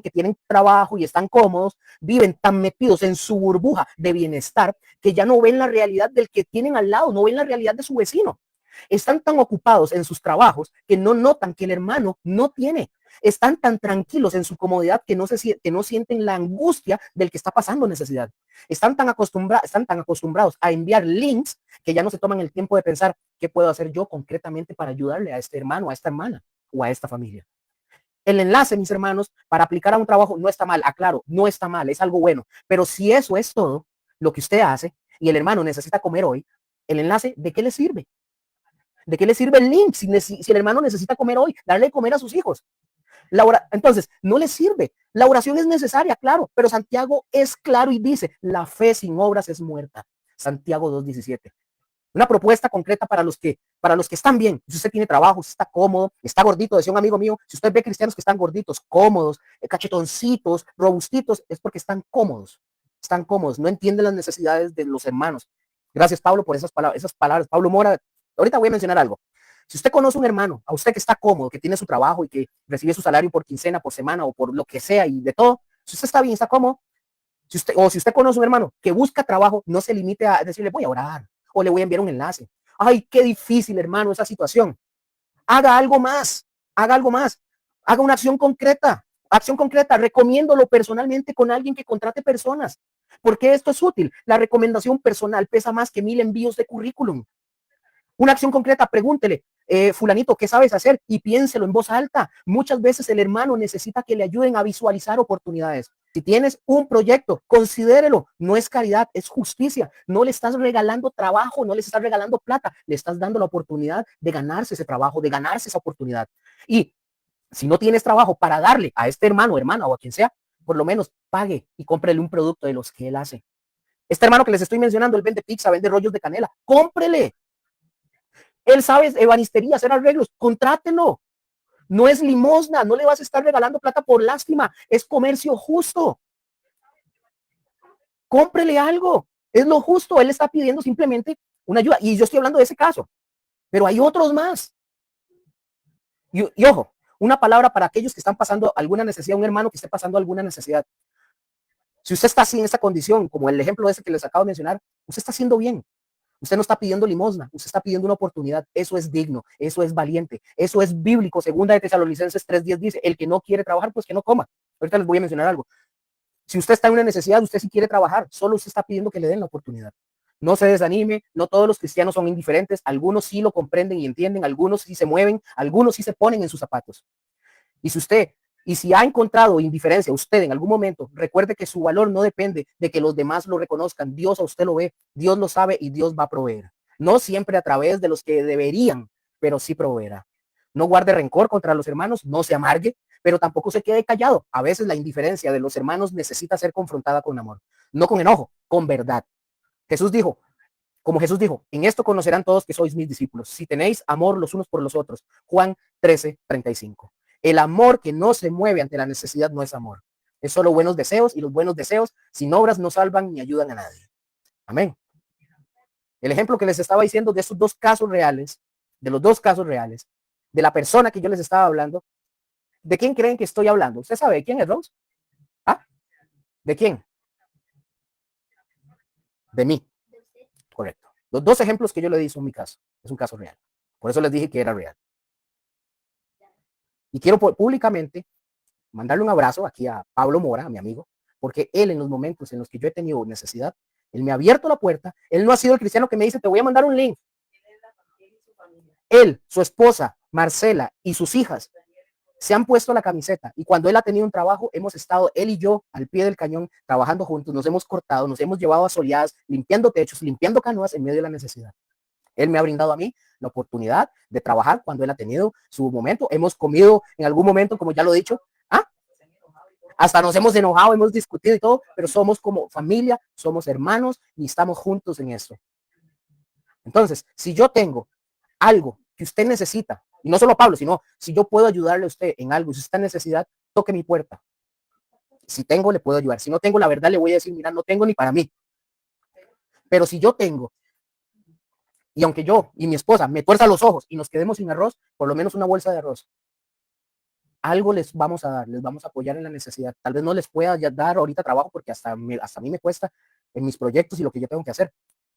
que tienen trabajo y están cómodos, viven tan metidos en su burbuja de bienestar que ya no ven la realidad del que tienen al lado, no ven la realidad de su vecino. Están tan ocupados en sus trabajos que no notan que el hermano no tiene. Están tan tranquilos en su comodidad que no sienten la angustia del que está pasando necesidad. Están tan acostumbrados a enviar links que ya no se toman el tiempo de pensar qué puedo hacer yo concretamente para ayudarle a este hermano, a esta hermana o a esta familia. El enlace, mis hermanos, para aplicar a un trabajo no está mal, aclaro, no está mal, es algo bueno. Pero si eso es todo lo que usted hace y el hermano necesita comer hoy, el enlace, ¿de qué le sirve? ¿De qué le sirve el link si el hermano necesita comer hoy? Darle de comer a sus hijos. Entonces, no le sirve. La oración es necesaria, claro, pero Santiago es claro y dice, la fe sin obras es muerta. Santiago 2:17. Una propuesta concreta para los que están bien. Si usted tiene trabajo, si está cómodo, está gordito, decía un amigo mío, si usted ve cristianos que están gorditos, cómodos, cachetoncitos, robustitos, es porque están cómodos, no entienden las necesidades de los hermanos. Gracias, Pablo, por esas palabras. Pablo Mora, ahorita voy a mencionar algo. Si usted conoce un hermano, a usted que está cómodo, que tiene su trabajo y que recibe su salario por quincena, por semana o por lo que sea y de todo, si usted está bien, está cómodo, si usted conoce un hermano que busca trabajo, no se limite a decirle voy a orar o le voy a enviar un enlace. Ay, qué difícil, hermano, esa situación. Haga algo más, haga algo más, haga una acción concreta, recomiéndolo personalmente con alguien que contrate personas. Porque esto es útil. La recomendación personal pesa más que 1000 envíos de currículum. Una acción concreta, pregúntele, fulanito, ¿qué sabes hacer? Y piénselo en voz alta. Muchas veces el hermano necesita que le ayuden a visualizar oportunidades. Si tienes un proyecto, considérelo. No es caridad, es justicia. No le estás regalando trabajo, no les estás regalando plata. Le estás dando la oportunidad de ganarse ese trabajo, de ganarse esa oportunidad. Y si no tienes trabajo para darle a este hermano, hermana o a quien sea, por lo menos pague y cómprele un producto de los que él hace. Este hermano que les estoy mencionando, él vende pizza, vende rollos de canela. Cómprele. Él sabe ebanistería, hacer arreglos, contrátelo. No es limosna, no le vas a estar regalando plata por lástima, es comercio justo. Cómprele algo, es lo justo, él está pidiendo simplemente una ayuda. Y yo estoy hablando de ese caso, pero hay otros más. Y ojo, una palabra para aquellos que están pasando alguna necesidad, un hermano que esté pasando alguna necesidad. Si usted está así en esta condición, como el ejemplo ese que les acabo de mencionar, usted está haciendo bien. Usted no está pidiendo limosna, usted está pidiendo una oportunidad. Eso es digno, eso es valiente, eso es bíblico. Segunda de Tesalonicenses 3:10 dice, el que no quiere trabajar, pues que no coma. Ahorita les voy a mencionar algo. Si usted está en una necesidad, usted sí quiere trabajar, solo usted está pidiendo que le den la oportunidad. No se desanime, no todos los cristianos son indiferentes, algunos sí lo comprenden y entienden, algunos sí se mueven, algunos sí se ponen en sus zapatos. Y si ha encontrado indiferencia usted en algún momento, recuerde que su valor no depende de que los demás lo reconozcan. Dios a usted lo ve, Dios lo sabe y Dios va a proveer. No siempre a través de los que deberían, pero sí proveerá. No guarde rencor contra los hermanos, no se amargue, pero tampoco se quede callado. A veces la indiferencia de los hermanos necesita ser confrontada con amor, no con enojo, con verdad. Jesús dijo, Como Jesús dijo, en esto conocerán todos que sois mis discípulos, si tenéis amor los unos por los otros. Juan 13:35. El amor que no se mueve ante la necesidad no es amor. Es solo buenos deseos, y los buenos deseos sin obras no salvan ni ayudan a nadie. Amén. El ejemplo que les estaba diciendo de esos dos casos reales, de los dos casos reales, de la persona que yo les estaba hablando, ¿de quién creen que estoy hablando? ¿Usted sabe de quién es, Rose? ¿Ah? ¿De quién? De mí. Correcto. Los dos ejemplos que yo le di son mi caso. Es un caso real. Por eso les dije que era real. Y quiero públicamente mandarle un abrazo aquí a Pablo Mora, a mi amigo, porque él en los momentos en los que yo he tenido necesidad, él me ha abierto la puerta. Él no ha sido el cristiano que me dice, te voy a mandar un link. Él, su esposa, Marcela y sus hijas se han puesto la camiseta, y cuando él ha tenido un trabajo, hemos estado él y yo al pie del cañón trabajando juntos, nos hemos cortado, nos hemos llevado a soleadas, limpiando techos, limpiando canoas en medio de la necesidad. Él me ha brindado a mí la oportunidad de trabajar cuando él ha tenido su momento. Hemos comido en algún momento, como ya lo he dicho, hasta nos hemos enojado, hemos discutido y todo, pero somos como familia, somos hermanos y estamos juntos en esto. Entonces, si yo tengo algo que usted necesita, y no solo Pablo, sino si yo puedo ayudarle a usted en algo, si está en necesidad, toque mi puerta. Si tengo, le puedo ayudar. Si no tengo, la verdad le voy a decir, mira, no tengo ni para mí. Pero si yo tengo, y aunque yo y mi esposa me tuerza los ojos y nos quedemos sin arroz, por lo menos una bolsa de arroz, algo les vamos a dar, les vamos a apoyar en la necesidad. Tal vez no les pueda ya dar ahorita trabajo porque hasta a mí me cuesta en mis proyectos y lo que yo tengo que hacer.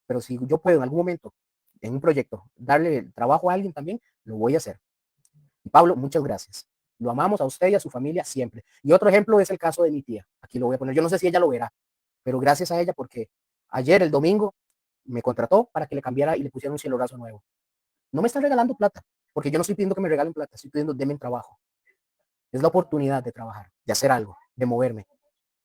Pero si yo puedo en algún momento, en un proyecto, darle trabajo a alguien también, lo voy a hacer. Y Pablo, muchas gracias. Lo amamos a usted y a su familia siempre. Y otro ejemplo es el caso de mi tía. Aquí lo voy a poner. Yo no sé si ella lo verá, pero gracias a ella porque ayer, el domingo, me contrató para que le cambiara y le pusiera un cielo raso nuevo. No me están regalando plata, porque yo no estoy pidiendo que me regalen plata, estoy pidiendo denme trabajo. Es la oportunidad de trabajar, de hacer algo, de moverme.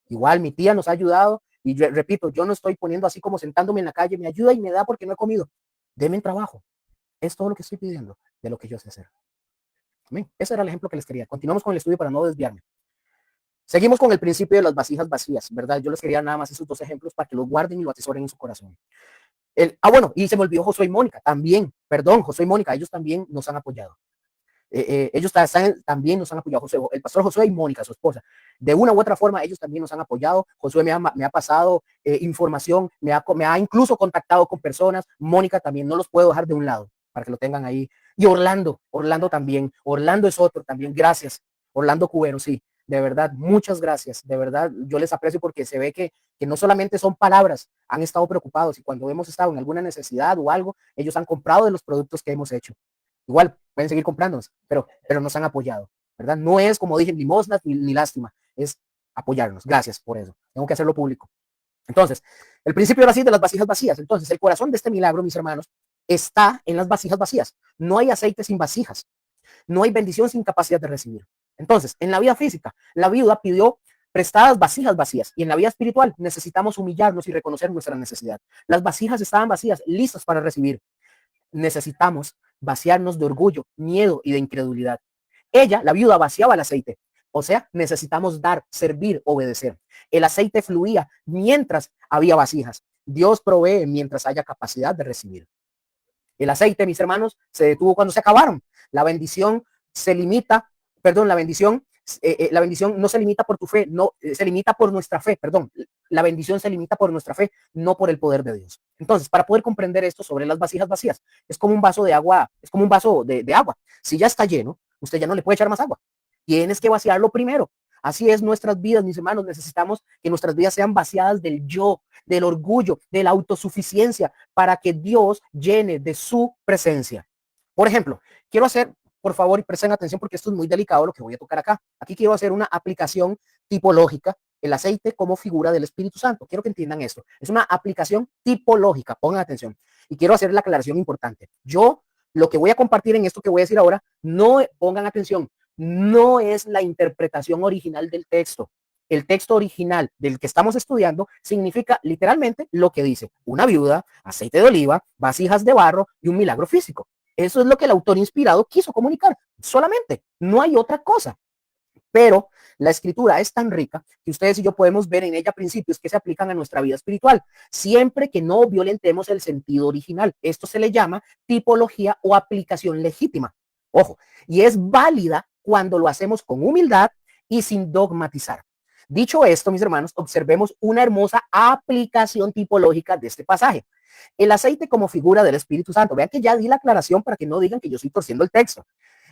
Igual mi tía nos ha ayudado y yo, repito, yo no estoy poniendo así como sentándome en la calle, me ayuda y me da porque no he comido. Denme trabajo. Es todo lo que estoy pidiendo de lo que yo sé hacer. Amén. Ese era el ejemplo que les quería. Continuamos con el estudio para no desviarme. Seguimos con el principio de las vasijas vacías, ¿verdad? Yo les quería nada más esos dos ejemplos para que los guarden y lo atesoren en su corazón. Bueno, y se me olvidó Josué y Mónica, también, perdón, Josué y Mónica, ellos también nos han apoyado. Ellos también nos han apoyado, José, el pastor Josué y Mónica, su esposa. De una u otra forma, ellos también nos han apoyado. Josué me ha pasado información, me ha incluso contactado con personas. Mónica también, no los puedo dejar de un lado para que lo tengan ahí. Y Orlando también. Orlando es otro también, gracias. Orlando Cubero, sí, de verdad, muchas gracias. De verdad, yo les aprecio porque se ve que no solamente son palabras, han estado preocupados y cuando hemos estado en alguna necesidad o algo, ellos han comprado de los productos que hemos hecho. Igual pueden seguir comprándonos, pero nos han apoyado, ¿verdad? No es, como dije, limosnas ni lástima, es apoyarnos. Gracias por eso. Tengo que hacerlo público. Entonces, el principio ahora sí de las vasijas vacías. Entonces, el corazón de este milagro, mis hermanos, está en las vasijas vacías. No hay aceite sin vasijas. No hay bendición sin capacidad de recibir. Entonces, en la vida física, la viuda pidió prestadas vasijas vacías, y en la vida espiritual necesitamos humillarnos y reconocer nuestra necesidad. Las vasijas estaban vacías, listas para recibir. Necesitamos vaciarnos de orgullo, miedo y de incredulidad. Ella, la viuda, vaciaba el aceite. O sea, necesitamos dar, servir, obedecer. El aceite fluía mientras había vasijas. Dios provee mientras haya capacidad de recibir. El aceite, mis hermanos, se detuvo cuando se acabaron. La bendición se limita, perdón, la bendición no se limita por tu fe, no, se limita por nuestra fe, perdón. La bendición se limita por nuestra fe, no por el poder de Dios. Entonces, para poder comprender esto sobre las vasijas vacías, es como un vaso de agua, es como un vaso de agua. Si ya está lleno, usted ya no le puede echar más agua. Tienes que vaciarlo primero. Así es nuestras vidas, mis hermanos. Necesitamos que nuestras vidas sean vaciadas del yo, del orgullo, de la autosuficiencia, para que Dios llene de su presencia. Por ejemplo, quiero hacer, por favor, y presten atención porque esto es muy delicado lo que voy a tocar acá. Aquí quiero hacer una aplicación tipológica, el aceite como figura del Espíritu Santo. Quiero que entiendan esto. Es una aplicación tipológica, pongan atención. Y quiero hacer la aclaración importante. Yo, lo que voy a compartir en esto que voy a decir ahora, no, pongan atención, no es la interpretación original del texto. El texto original del que estamos estudiando significa literalmente lo que dice: una viuda, aceite de oliva, vasijas de barro y un milagro físico. Eso es lo que el autor inspirado quiso comunicar. Solamente, no hay otra cosa. Pero la escritura es tan rica que ustedes y yo podemos ver en ella principios que se aplican a nuestra vida espiritual, siempre que no violentemos el sentido original. Esto se le llama tipología o aplicación legítima. Ojo, y es válida cuando lo hacemos con humildad y sin dogmatizar. Dicho esto, mis hermanos, observemos una hermosa aplicación tipológica de este pasaje. El aceite como figura del Espíritu Santo. Vean que ya di la aclaración para que no digan que yo estoy torciendo el texto.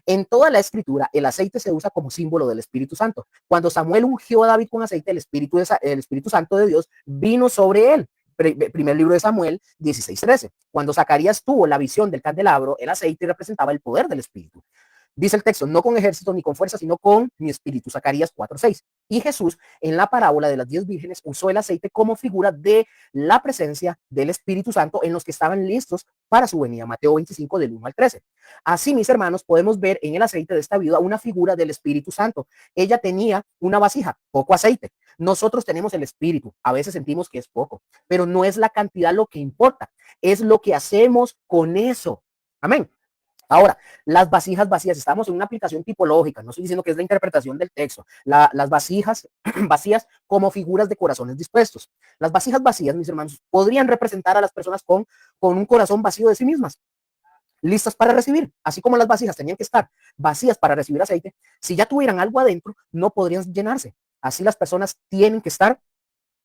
En toda la escritura, el aceite se usa como símbolo del Espíritu Santo. Cuando Samuel ungió a David con aceite, el Espíritu Santo de Dios vino sobre él. Primer libro de Samuel 16:13. Cuando Zacarías tuvo la visión del candelabro, el aceite representaba el poder del Espíritu. Dice el texto, no con ejército ni con fuerza, sino con mi espíritu. Zacarías 4:6. Y Jesús, en la parábola de las 10 vírgenes, usó el aceite como figura de la presencia del Espíritu Santo en los que estaban listos para su venida. Mateo 25, del 1 al 13. Así, mis hermanos, podemos ver en el aceite de esta viuda una figura del Espíritu Santo. Ella tenía una vasija, poco aceite. Nosotros tenemos el Espíritu. A veces sentimos que es poco, pero no es la cantidad lo que importa, es lo que hacemos con eso. Amén. Ahora, las vasijas vacías, estamos en una aplicación tipológica, no estoy diciendo que es la interpretación del texto. Las vasijas vacías como figuras de corazones dispuestos. Las vasijas vacías, mis hermanos, podrían representar a las personas con un corazón vacío de sí mismas, listas para recibir, así como las vasijas tenían que estar vacías para recibir aceite. Si ya tuvieran algo adentro, no podrían llenarse. Así las personas tienen que estar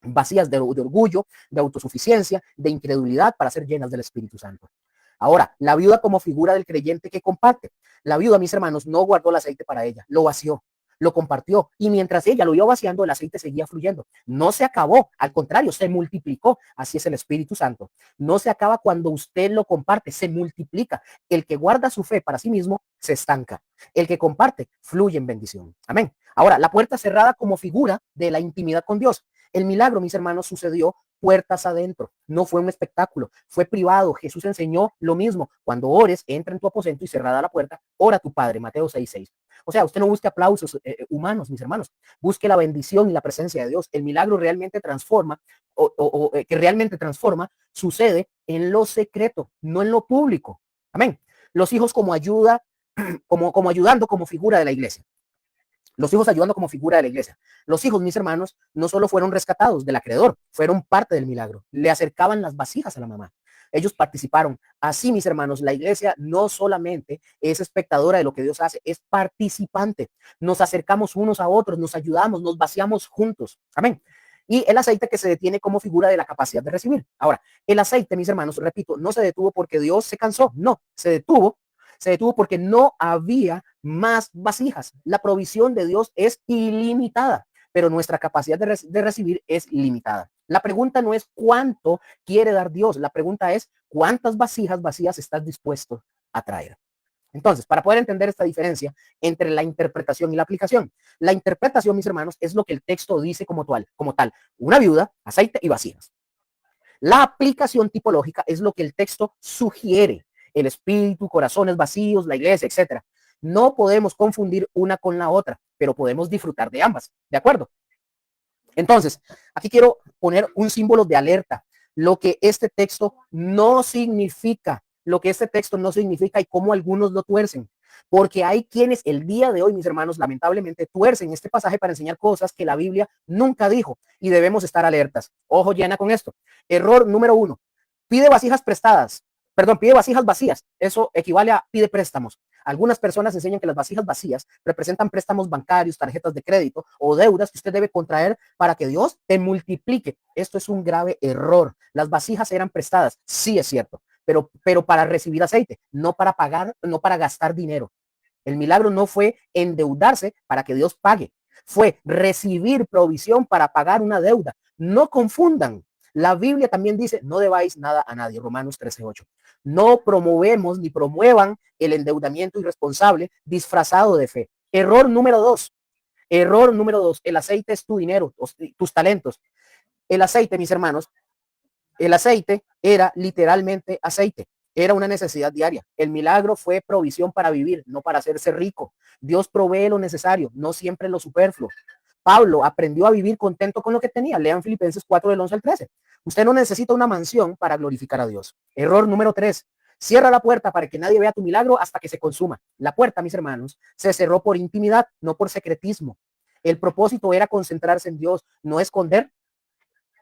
vacías de orgullo, de autosuficiencia, de incredulidad para ser llenas del Espíritu Santo. Ahora, la viuda como figura del creyente que comparte. La viuda, mis hermanos, no guardó el aceite para ella, lo vació, lo compartió. Y mientras ella lo iba vaciando, el aceite seguía fluyendo. No se acabó, al contrario, se multiplicó. Así es el Espíritu Santo. No se acaba cuando usted lo comparte, se multiplica. El que guarda su fe para sí mismo se estanca. El que comparte fluye en bendición. Amén. Ahora, la puerta cerrada como figura de la intimidad con Dios. El milagro, mis hermanos, sucedió puertas adentro. No fue un espectáculo, fue privado. Jesús enseñó lo mismo. Cuando ores, entra en tu aposento y cerrada la puerta, ora a tu Padre. Mateo 6:6. O sea, usted no busque aplausos humanos, mis hermanos. Busque la bendición y la presencia de Dios. El milagro realmente transforma, que realmente transforma, sucede en lo secreto, no en lo público. Amén. Los hijos como ayuda, como ayudando como figura de la iglesia. Los hijos ayudando como figura de la iglesia. Los hijos, mis hermanos, no solo fueron rescatados del acreedor, fueron parte del milagro. Le acercaban las vasijas a la mamá. Ellos participaron. Así, mis hermanos, la iglesia no solamente es espectadora de lo que Dios hace, es participante. Nos acercamos unos a otros, nos ayudamos, nos vaciamos juntos. Amén. Y el aceite que se detiene como figura de la capacidad de recibir. Ahora, el aceite, mis hermanos, repito, no se detuvo porque Dios se cansó, no, se detuvo porque no había más vasijas. La provisión de Dios es ilimitada, pero nuestra capacidad de recibir es limitada. La pregunta no es cuánto quiere dar Dios, la pregunta es cuántas vasijas vacías estás dispuesto a traer. Entonces, para poder entender esta diferencia entre la interpretación y la aplicación, la interpretación, mis hermanos, es lo que el texto dice como tal, una viuda, aceite y vasijas. La aplicación tipológica es lo que el texto sugiere, el espíritu, corazones vacíos, la iglesia, etcétera. No podemos confundir una con la otra, pero podemos disfrutar de ambas, ¿de acuerdo? Entonces, aquí quiero poner un símbolo de alerta, lo que este texto no significa, lo que este texto no significa y cómo algunos lo tuercen. Porque hay quienes el día de hoy, mis hermanos, lamentablemente tuercen este pasaje para enseñar cosas que la Biblia nunca dijo y debemos estar alertas. Ojo llena con esto. Error número 1. Pide vasijas prestadas. Perdón, pide vasijas vacías. Eso equivale a pide préstamos. Algunas personas enseñan que las vasijas vacías representan préstamos bancarios, tarjetas de crédito o deudas que usted debe contraer para que Dios te multiplique. Esto es un grave error. Las vasijas eran prestadas, sí es cierto, pero para recibir aceite, no para pagar, no para gastar dinero. El milagro no fue endeudarse para que Dios pague, fue recibir provisión para pagar una deuda. No confundan. La Biblia también dice, no debáis nada a nadie, Romanos 13:8. No promovemos ni promuevan el endeudamiento irresponsable disfrazado de fe. Error número 2. Error número 2. El aceite es tu dinero, tus talentos. El aceite, mis hermanos, el aceite era literalmente aceite. Era una necesidad diaria. El milagro fue provisión para vivir, no para hacerse rico. Dios provee lo necesario, no siempre lo superfluo. Pablo aprendió a vivir contento con lo que tenía. Lean Filipenses 4 del 11 al 13. Usted no necesita una mansión para glorificar a Dios. Error número 3. Cierra la puerta para que nadie vea tu milagro hasta que se consuma. La puerta, mis hermanos, se cerró por intimidad, no por secretismo. El propósito era concentrarse en Dios, no esconder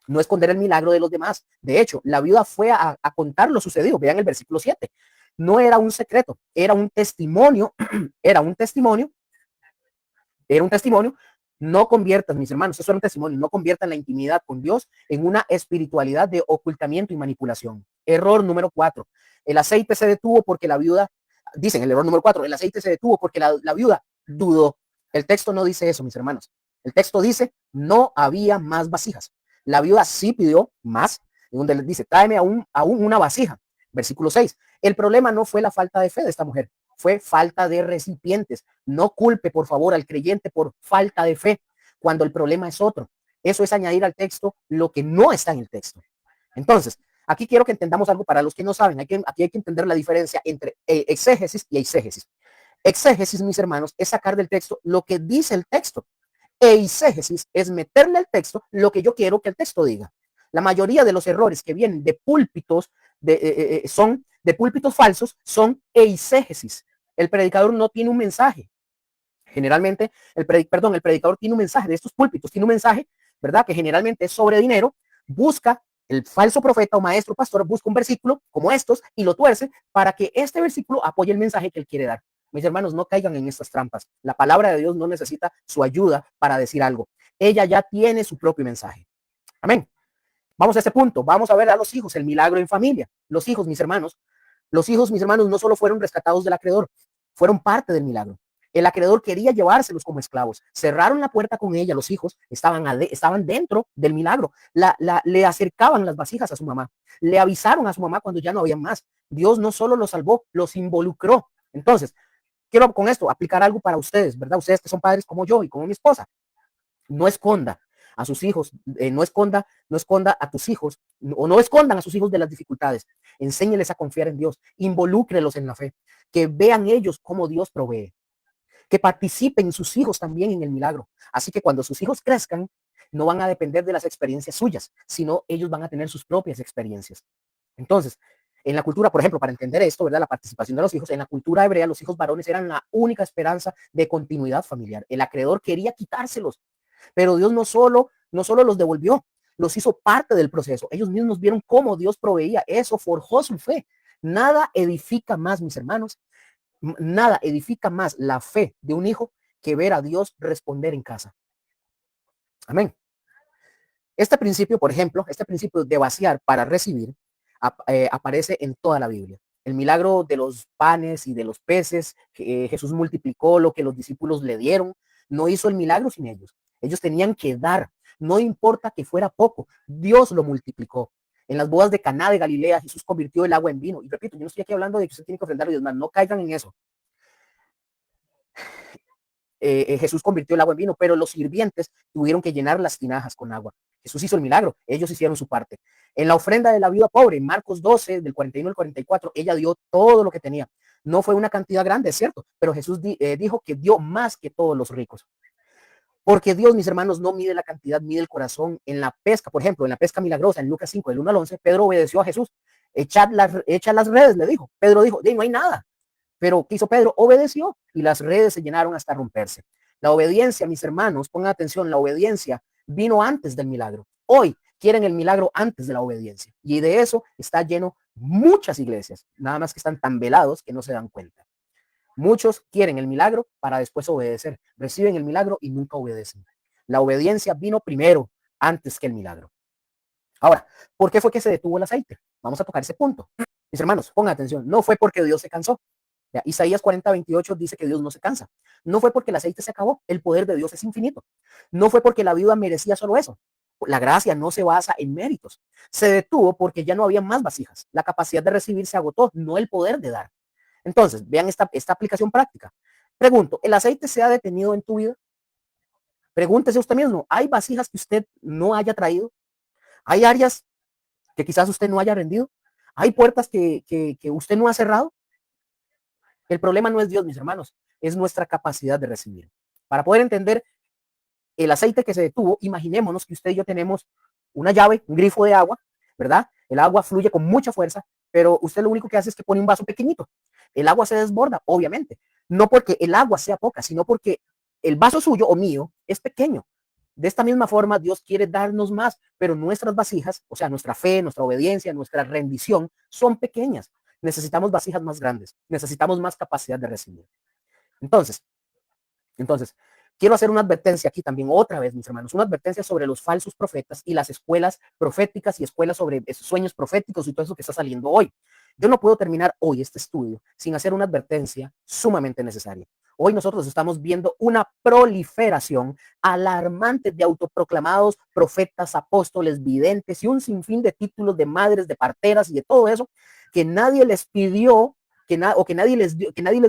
el milagro de los demás. De hecho, la viuda fue a contar lo sucedido. Vean el versículo 7. No era un secreto, era un testimonio, era un testimonio, era un testimonio. No conviertan, mis hermanos, eso era un testimonio, no conviertan la intimidad con Dios en una espiritualidad de ocultamiento y manipulación. Error número 4. El aceite se detuvo porque la viuda, dicen el error número 4, el aceite se detuvo porque la viuda dudó. El texto no dice eso, mis hermanos. El texto dice, no había más vasijas. La viuda sí pidió más, donde le dice, tráeme aún una vasija. Versículo 6. El problema no fue la falta de fe de esta mujer, fue falta de recipientes. No culpe, por favor, al creyente por falta de fe, cuando el problema es otro. Eso es añadir al texto lo que no está en el texto. Entonces, aquí quiero que entendamos algo para los que no saben. Aquí hay que entender la diferencia entre exégesis y eisegesis. Exégesis, mis hermanos, es sacar del texto lo que dice el texto. Eisegesis es meterle al texto lo que yo quiero que el texto diga. La mayoría de los errores que vienen de púlpitos son de púlpitos falsos, son eisegesis. El predicador no tiene un mensaje. Generalmente, el predicador tiene un mensaje de estos púlpitos, tiene un mensaje, ¿verdad? Que generalmente es sobre dinero, busca el falso profeta o maestro pastor, busca un versículo como estos y lo tuerce para que este versículo apoye el mensaje que él quiere dar. Mis hermanos, no caigan en estas trampas. La palabra de Dios no necesita su ayuda para decir algo. Ella ya tiene su propio mensaje. Amén. Vamos a este punto. Vamos a ver a los hijos, el milagro en familia. Los hijos, mis hermanos, no solo fueron rescatados del acreedor, fueron parte del milagro. El acreedor quería llevárselos como esclavos. Cerraron la puerta con ella, los hijos estaban dentro del milagro. Le acercaban las vasijas a su mamá. Le avisaron a su mamá cuando ya no había más. Dios no solo los salvó, los involucró. Entonces, quiero con esto aplicar algo para ustedes, ¿verdad? Ustedes que son padres como yo y como mi esposa. No esconda a sus hijos, no esconda a tus hijos, o no escondan a sus hijos de las dificultades. Enséñeles a confiar en Dios, involúcrelos en la fe, que vean ellos cómo Dios provee, que participen sus hijos también en el milagro. Así que cuando sus hijos crezcan, no van a depender de las experiencias suyas, sino ellos van a tener sus propias experiencias. Entonces, en la cultura, por ejemplo, para entender esto, ¿verdad? La participación de los hijos, en la cultura hebrea, los hijos varones eran la única esperanza de continuidad familiar. El acreedor quería quitárselos, pero Dios no solo los devolvió, los hizo parte del proceso. Ellos mismos vieron cómo Dios proveía. Eso forjó su fe. Nada edifica más, mis hermanos, nada edifica más la fe de un hijo que ver a Dios responder en casa. Amén. Este principio, por ejemplo, este principio de vaciar para recibir, aparece en toda la Biblia. El milagro de los panes y de los peces, Jesús multiplicó lo que los discípulos le dieron, no hizo el milagro sin ellos. Ellos tenían que dar, no importa que fuera poco, Dios lo multiplicó. En las bodas de Caná de Galilea, Jesús convirtió el agua en vino. Y repito, yo no estoy aquí hablando de que usted tiene que ofrendar a Dios, no caigan en eso. Jesús convirtió el agua en vino, pero los sirvientes tuvieron que llenar las tinajas con agua. Jesús hizo el milagro, ellos hicieron su parte. En la ofrenda de la viuda pobre, en Marcos 12, del 41 al 44, ella dio todo lo que tenía. No fue una cantidad grande, es cierto, pero Jesús dijo que dio más que todos los ricos. Porque Dios, mis hermanos, no mide la cantidad, mide el corazón. En la pesca, por ejemplo, en la pesca milagrosa, en Lucas 5, del 1 al 11, Pedro obedeció a Jesús. Echa las redes, le dijo. Pedro dijo, no hay nada. Pero ¿qué hizo Pedro? Obedeció y las redes se llenaron hasta romperse. La obediencia, mis hermanos, pongan atención, la obediencia vino antes del milagro. Hoy quieren el milagro antes de la obediencia. Y de eso está lleno muchas iglesias, nada más que están tan velados que no se dan cuenta. Muchos quieren el milagro para después obedecer. Reciben el milagro y nunca obedecen. La obediencia vino primero, antes que el milagro. Ahora, ¿por qué fue que se detuvo el aceite? Vamos a tocar ese punto. Mis hermanos, pongan atención. No fue porque Dios se cansó. Ya, Isaías 40:28 dice que Dios no se cansa. No fue porque el aceite se acabó. El poder de Dios es infinito. No fue porque la viuda merecía solo eso. La gracia no se basa en méritos. Se detuvo porque ya no había más vasijas. La capacidad de recibir se agotó, no el poder de dar. Entonces, vean esta aplicación práctica. Pregunto, ¿el aceite se ha detenido en tu vida? Pregúntese usted mismo, ¿hay vasijas que usted no haya traído? ¿Hay áreas que quizás usted no haya rendido? ¿Hay puertas que usted no ha cerrado? El problema no es Dios, mis hermanos, es nuestra capacidad de recibir. Para poder entender el aceite que se detuvo, imaginémonos que usted y yo tenemos una llave, un grifo de agua, ¿verdad? El agua fluye con mucha fuerza, pero usted lo único que hace es que pone un vaso pequeñito. El agua se desborda, obviamente. No porque el agua sea poca, sino porque el vaso suyo o mío es pequeño. De esta misma forma, Dios quiere darnos más, pero nuestras vasijas, o sea, nuestra fe, nuestra obediencia, nuestra rendición, son pequeñas. Necesitamos vasijas más grandes, necesitamos más capacidad de recibir. Entonces, entonces, quiero hacer una advertencia aquí también, otra vez, mis hermanos, una advertencia sobre los falsos profetas y las escuelas proféticas y escuelas sobre esos sueños proféticos y todo eso que está saliendo hoy. Yo no puedo terminar hoy este estudio sin hacer una advertencia sumamente necesaria. Hoy nosotros estamos viendo una proliferación alarmante de autoproclamados profetas, apóstoles, videntes y un sinfín de títulos de madres, de parteras y de todo eso que nadie les pidió, o que nadie les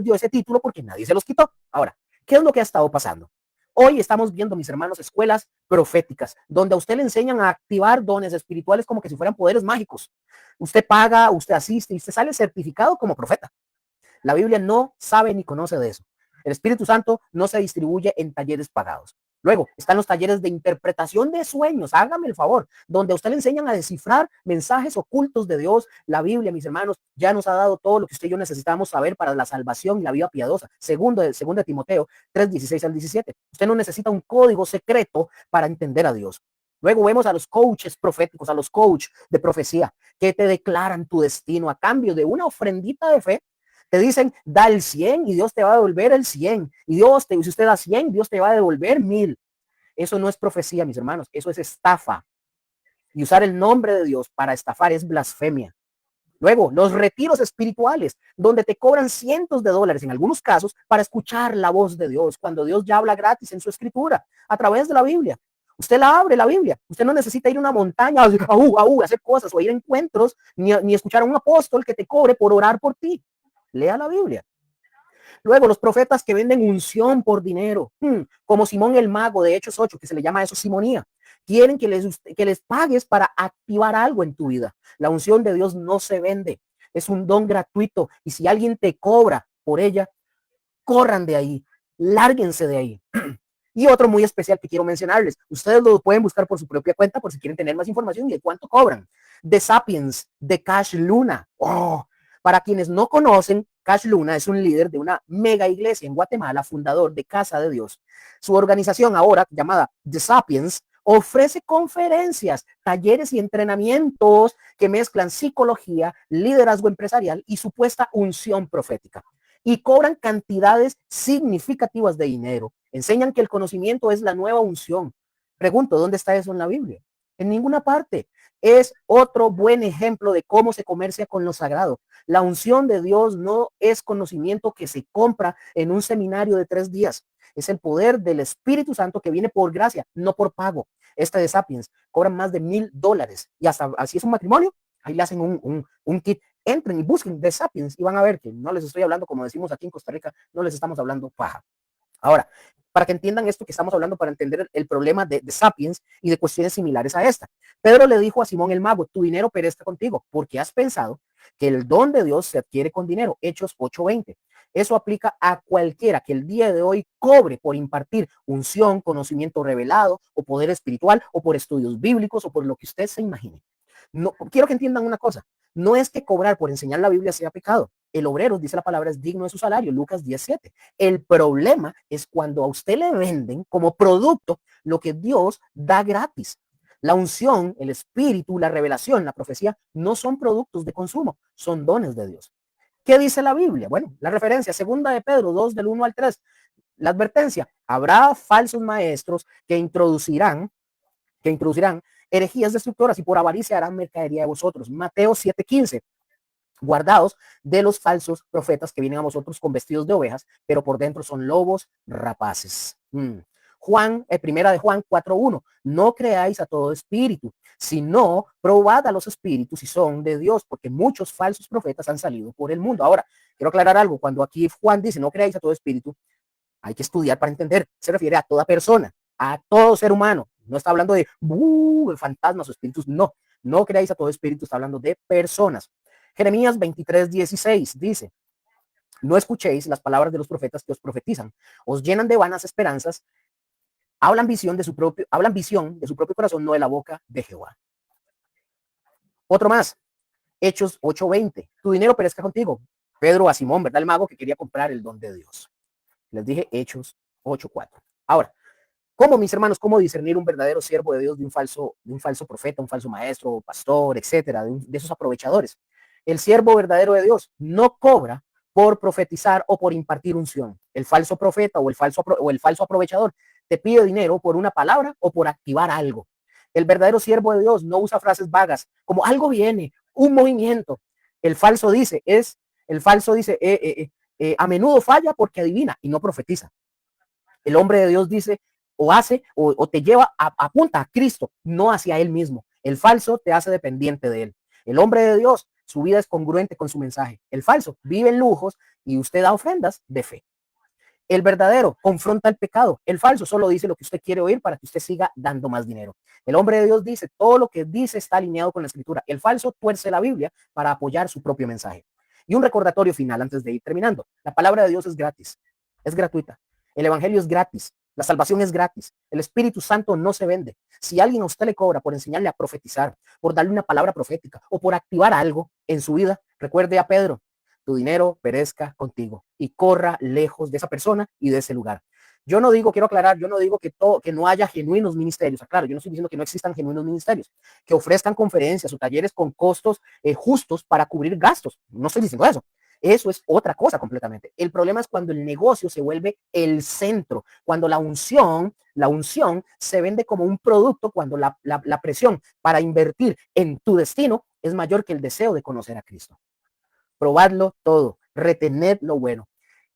dio ese título porque nadie se los quitó. Ahora, ¿qué es lo que ha estado pasando? Hoy estamos viendo, mis hermanos, escuelas proféticas, donde a usted le enseñan a activar dones espirituales como que si fueran poderes mágicos. Usted paga, usted asiste y usted sale certificado como profeta. La Biblia no sabe ni conoce de eso. El Espíritu Santo no se distribuye en talleres pagados. Luego están los talleres de interpretación de sueños, hágame el favor, donde a usted le enseñan a descifrar mensajes ocultos de Dios. La Biblia, mis hermanos, ya nos ha dado todo lo que usted y yo necesitamos saber para la salvación y la vida piadosa. Segundo de Timoteo 3:16-17. Usted no necesita un código secreto para entender a Dios. Luego vemos a los coaches proféticos, a los coaches de profecía, que te declaran tu destino a cambio de una ofrendita de fe. Te dicen, da el 100 y Dios te va a devolver el 100. Y si usted da 100, Dios te va a devolver 1000. Eso no es profecía, mis hermanos. Eso es estafa. Y usar el nombre de Dios para estafar es blasfemia. Luego, los retiros espirituales, donde te cobran cientos de dólares en algunos casos para escuchar la voz de Dios, cuando Dios ya habla gratis en su escritura, a través de la Biblia. Usted la abre, la Biblia. Usted no necesita ir a una montaña, hacer cosas o ir a encuentros, ni escuchar a un apóstol que te cobre por orar por ti. Lea la Biblia. Luego, los profetas que venden unción por dinero, como Simón el mago de Hechos 8, que se le llama eso simonía. Quieren que les pagues para activar algo en tu vida. La unción de Dios no se vende, es un don gratuito. Y si alguien te cobra por ella, corran de ahí, lárguense de ahí. Y otro muy especial que quiero mencionarles, ustedes lo pueden buscar por su propia cuenta por si quieren tener más información y de cuánto cobran. The Sapiens, de Cash Luna. Para quienes no conocen, Cash Luna es un líder de una mega iglesia en Guatemala, fundador de Casa de Dios. Su organización ahora, llamada The Sapiens, ofrece conferencias, talleres y entrenamientos que mezclan psicología, liderazgo empresarial y supuesta unción profética. Y cobran cantidades significativas de dinero. Enseñan que el conocimiento es la nueva unción. Pregunto, ¿dónde está eso en la Biblia? En ninguna parte. Es otro buen ejemplo de cómo se comercia con lo sagrado. La unción de Dios no es conocimiento que se compra en un seminario de 3 días. Es el poder del Espíritu Santo que viene por gracia, no por pago. Este de Sapiens cobran más de $1000 y hasta así es un matrimonio. Ahí le hacen un kit. Entren y busquen de Sapiens y van a ver que no les estoy hablando, como decimos aquí en Costa Rica, no les estamos hablando paja. Ahora, para que entiendan esto que estamos hablando, para entender el problema de Sapiens y de cuestiones similares a esta. Pedro le dijo a Simón el mago, tu dinero perezca contigo, porque has pensado que el don de Dios se adquiere con dinero. Hechos 8:20. Eso aplica a cualquiera que el día de hoy cobre por impartir unción, conocimiento revelado o poder espiritual o por estudios bíblicos o por lo que usted se imagine. No, quiero que entiendan una cosa. No es que cobrar por enseñar la Biblia sea pecado. El obrero, dice la palabra, es digno de su salario, Lucas 17. El problema es cuando a usted le venden como producto lo que Dios da gratis. La unción, el espíritu, la revelación, la profecía no son productos de consumo, son dones de Dios. ¿Qué dice la Biblia? Bueno, la referencia, segunda de Pedro 2 del 1 al 3. La advertencia, habrá falsos maestros que introducirán herejías destructoras y por avaricia harán mercadería de vosotros. Mateo 7:15. Guardaos de los falsos profetas que vienen a vosotros con vestidos de ovejas, pero por dentro son lobos rapaces. Primera de Juan 4:1. No creáis a todo espíritu, sino probad a los espíritus si son de Dios, porque muchos falsos profetas han salido por el mundo. Ahora, quiero aclarar algo. Cuando aquí Juan dice no creáis a todo espíritu, hay que estudiar para entender. Se refiere a toda persona, a todo ser humano. No está hablando de fantasmas o espíritus. No creáis a todo espíritu, está hablando de personas. Jeremías 23:16 dice, no escuchéis las palabras de los profetas que os profetizan, os llenan de vanas esperanzas, hablan visión de su propio corazón, no de la boca de Jehová. Otro más, Hechos 8:20, tu dinero perezca contigo. Pedro a Simón, ¿verdad? El mago que quería comprar el don de Dios. Les dije Hechos 8:4. Ahora, ¿cómo, mis hermanos, cómo discernir un verdadero siervo de Dios de un falso profeta, un falso maestro, pastor, etcétera, de esos aprovechadores? El siervo verdadero de Dios no cobra por profetizar o por impartir unción. El falso profeta o el falso aprovechador te pide dinero por una palabra o por activar algo. El verdadero siervo de Dios no usa frases vagas como algo viene, un movimiento. El falso dice, el falso dice, a menudo falla porque adivina y no profetiza. El hombre de Dios dice o hace o te lleva, apunta a Cristo, no hacia él mismo. El falso te hace dependiente de él. El hombre de Dios, su vida es congruente con su mensaje. El falso vive en lujos y usted da ofrendas de fe. El verdadero confronta el pecado. El falso solo dice lo que usted quiere oír para que usted siga dando más dinero. El hombre de Dios dice, todo lo que dice está alineado con la escritura. El falso tuerce la Biblia para apoyar su propio mensaje. Y un recordatorio final antes de ir terminando. La palabra de Dios es gratis, es gratuita. El evangelio es gratis. La salvación es gratis. El Espíritu Santo no se vende. Si alguien a usted le cobra por enseñarle a profetizar, por darle una palabra profética o por activar algo en su vida, recuerde a Pedro, tu dinero perezca contigo y corra lejos de esa persona y de ese lugar. Yo no digo, quiero aclarar, yo no digo que no haya genuinos ministerios. Claro, yo no estoy diciendo que no existan genuinos ministerios, que ofrezcan conferencias o talleres con costos justos para cubrir gastos. No estoy diciendo eso. Eso es otra cosa completamente. El problema es cuando el negocio se vuelve el centro, cuando la unción se vende como un producto, cuando la presión para invertir en tu destino es mayor que el deseo de conocer a Cristo. Probadlo todo, retened lo bueno.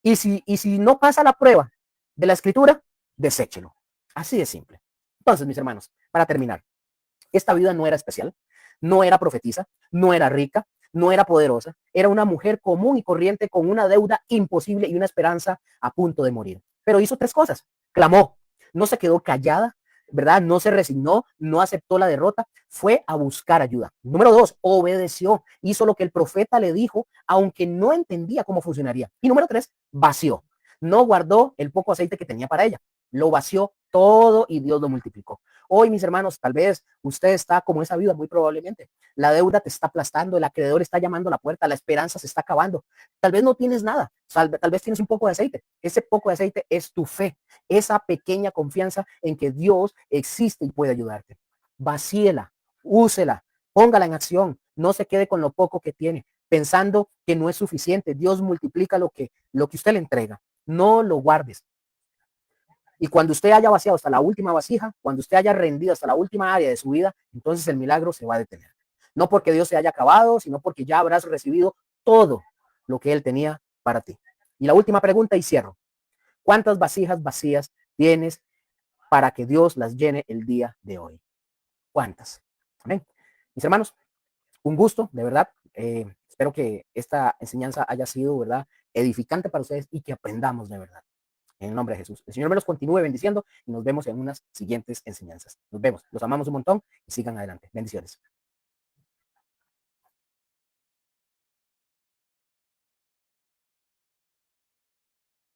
Y si no pasa la prueba de la escritura, deséchelo. Así de simple. Entonces, mis hermanos, para terminar, esta vida no era especial, no era profetisa, no era rica, no era poderosa, era una mujer común y corriente con una deuda imposible y una esperanza a punto de morir. Pero hizo tres cosas. Clamó, no se quedó callada, ¿verdad? No se resignó, no aceptó la derrota, fue a buscar ayuda. Número dos, obedeció, hizo lo que el profeta le dijo, aunque no entendía cómo funcionaría. Y número tres, vació. No guardó el poco aceite que tenía para ella, lo vació todo y Dios lo multiplicó. Hoy, mis hermanos, tal vez usted está como esa vida, muy probablemente. La deuda te está aplastando, el acreedor está llamando a la puerta, la esperanza se está acabando. Tal vez no tienes nada, tal vez tienes un poco de aceite. Ese poco de aceite es tu fe, esa pequeña confianza en que Dios existe y puede ayudarte. Vacíela, úsela, póngala en acción, no se quede con lo poco que tiene, pensando que no es suficiente. Dios multiplica lo que usted le entrega. No lo guardes. Y cuando usted haya vaciado hasta la última vasija, cuando usted haya rendido hasta la última área de su vida, entonces el milagro se va a detener. No porque Dios se haya acabado, sino porque ya habrás recibido todo lo que Él tenía para ti. Y la última pregunta y cierro. ¿Cuántas vasijas vacías tienes para que Dios las llene el día de hoy? ¿Cuántas? Amén. Mis hermanos, un gusto, de verdad. Espero que esta enseñanza haya sido, ¿verdad?, edificante para ustedes y que aprendamos de verdad. En el nombre de Jesús. El Señor me los continúe bendiciendo y nos vemos en unas siguientes enseñanzas. Nos vemos. Los amamos un montón y sigan adelante. Bendiciones.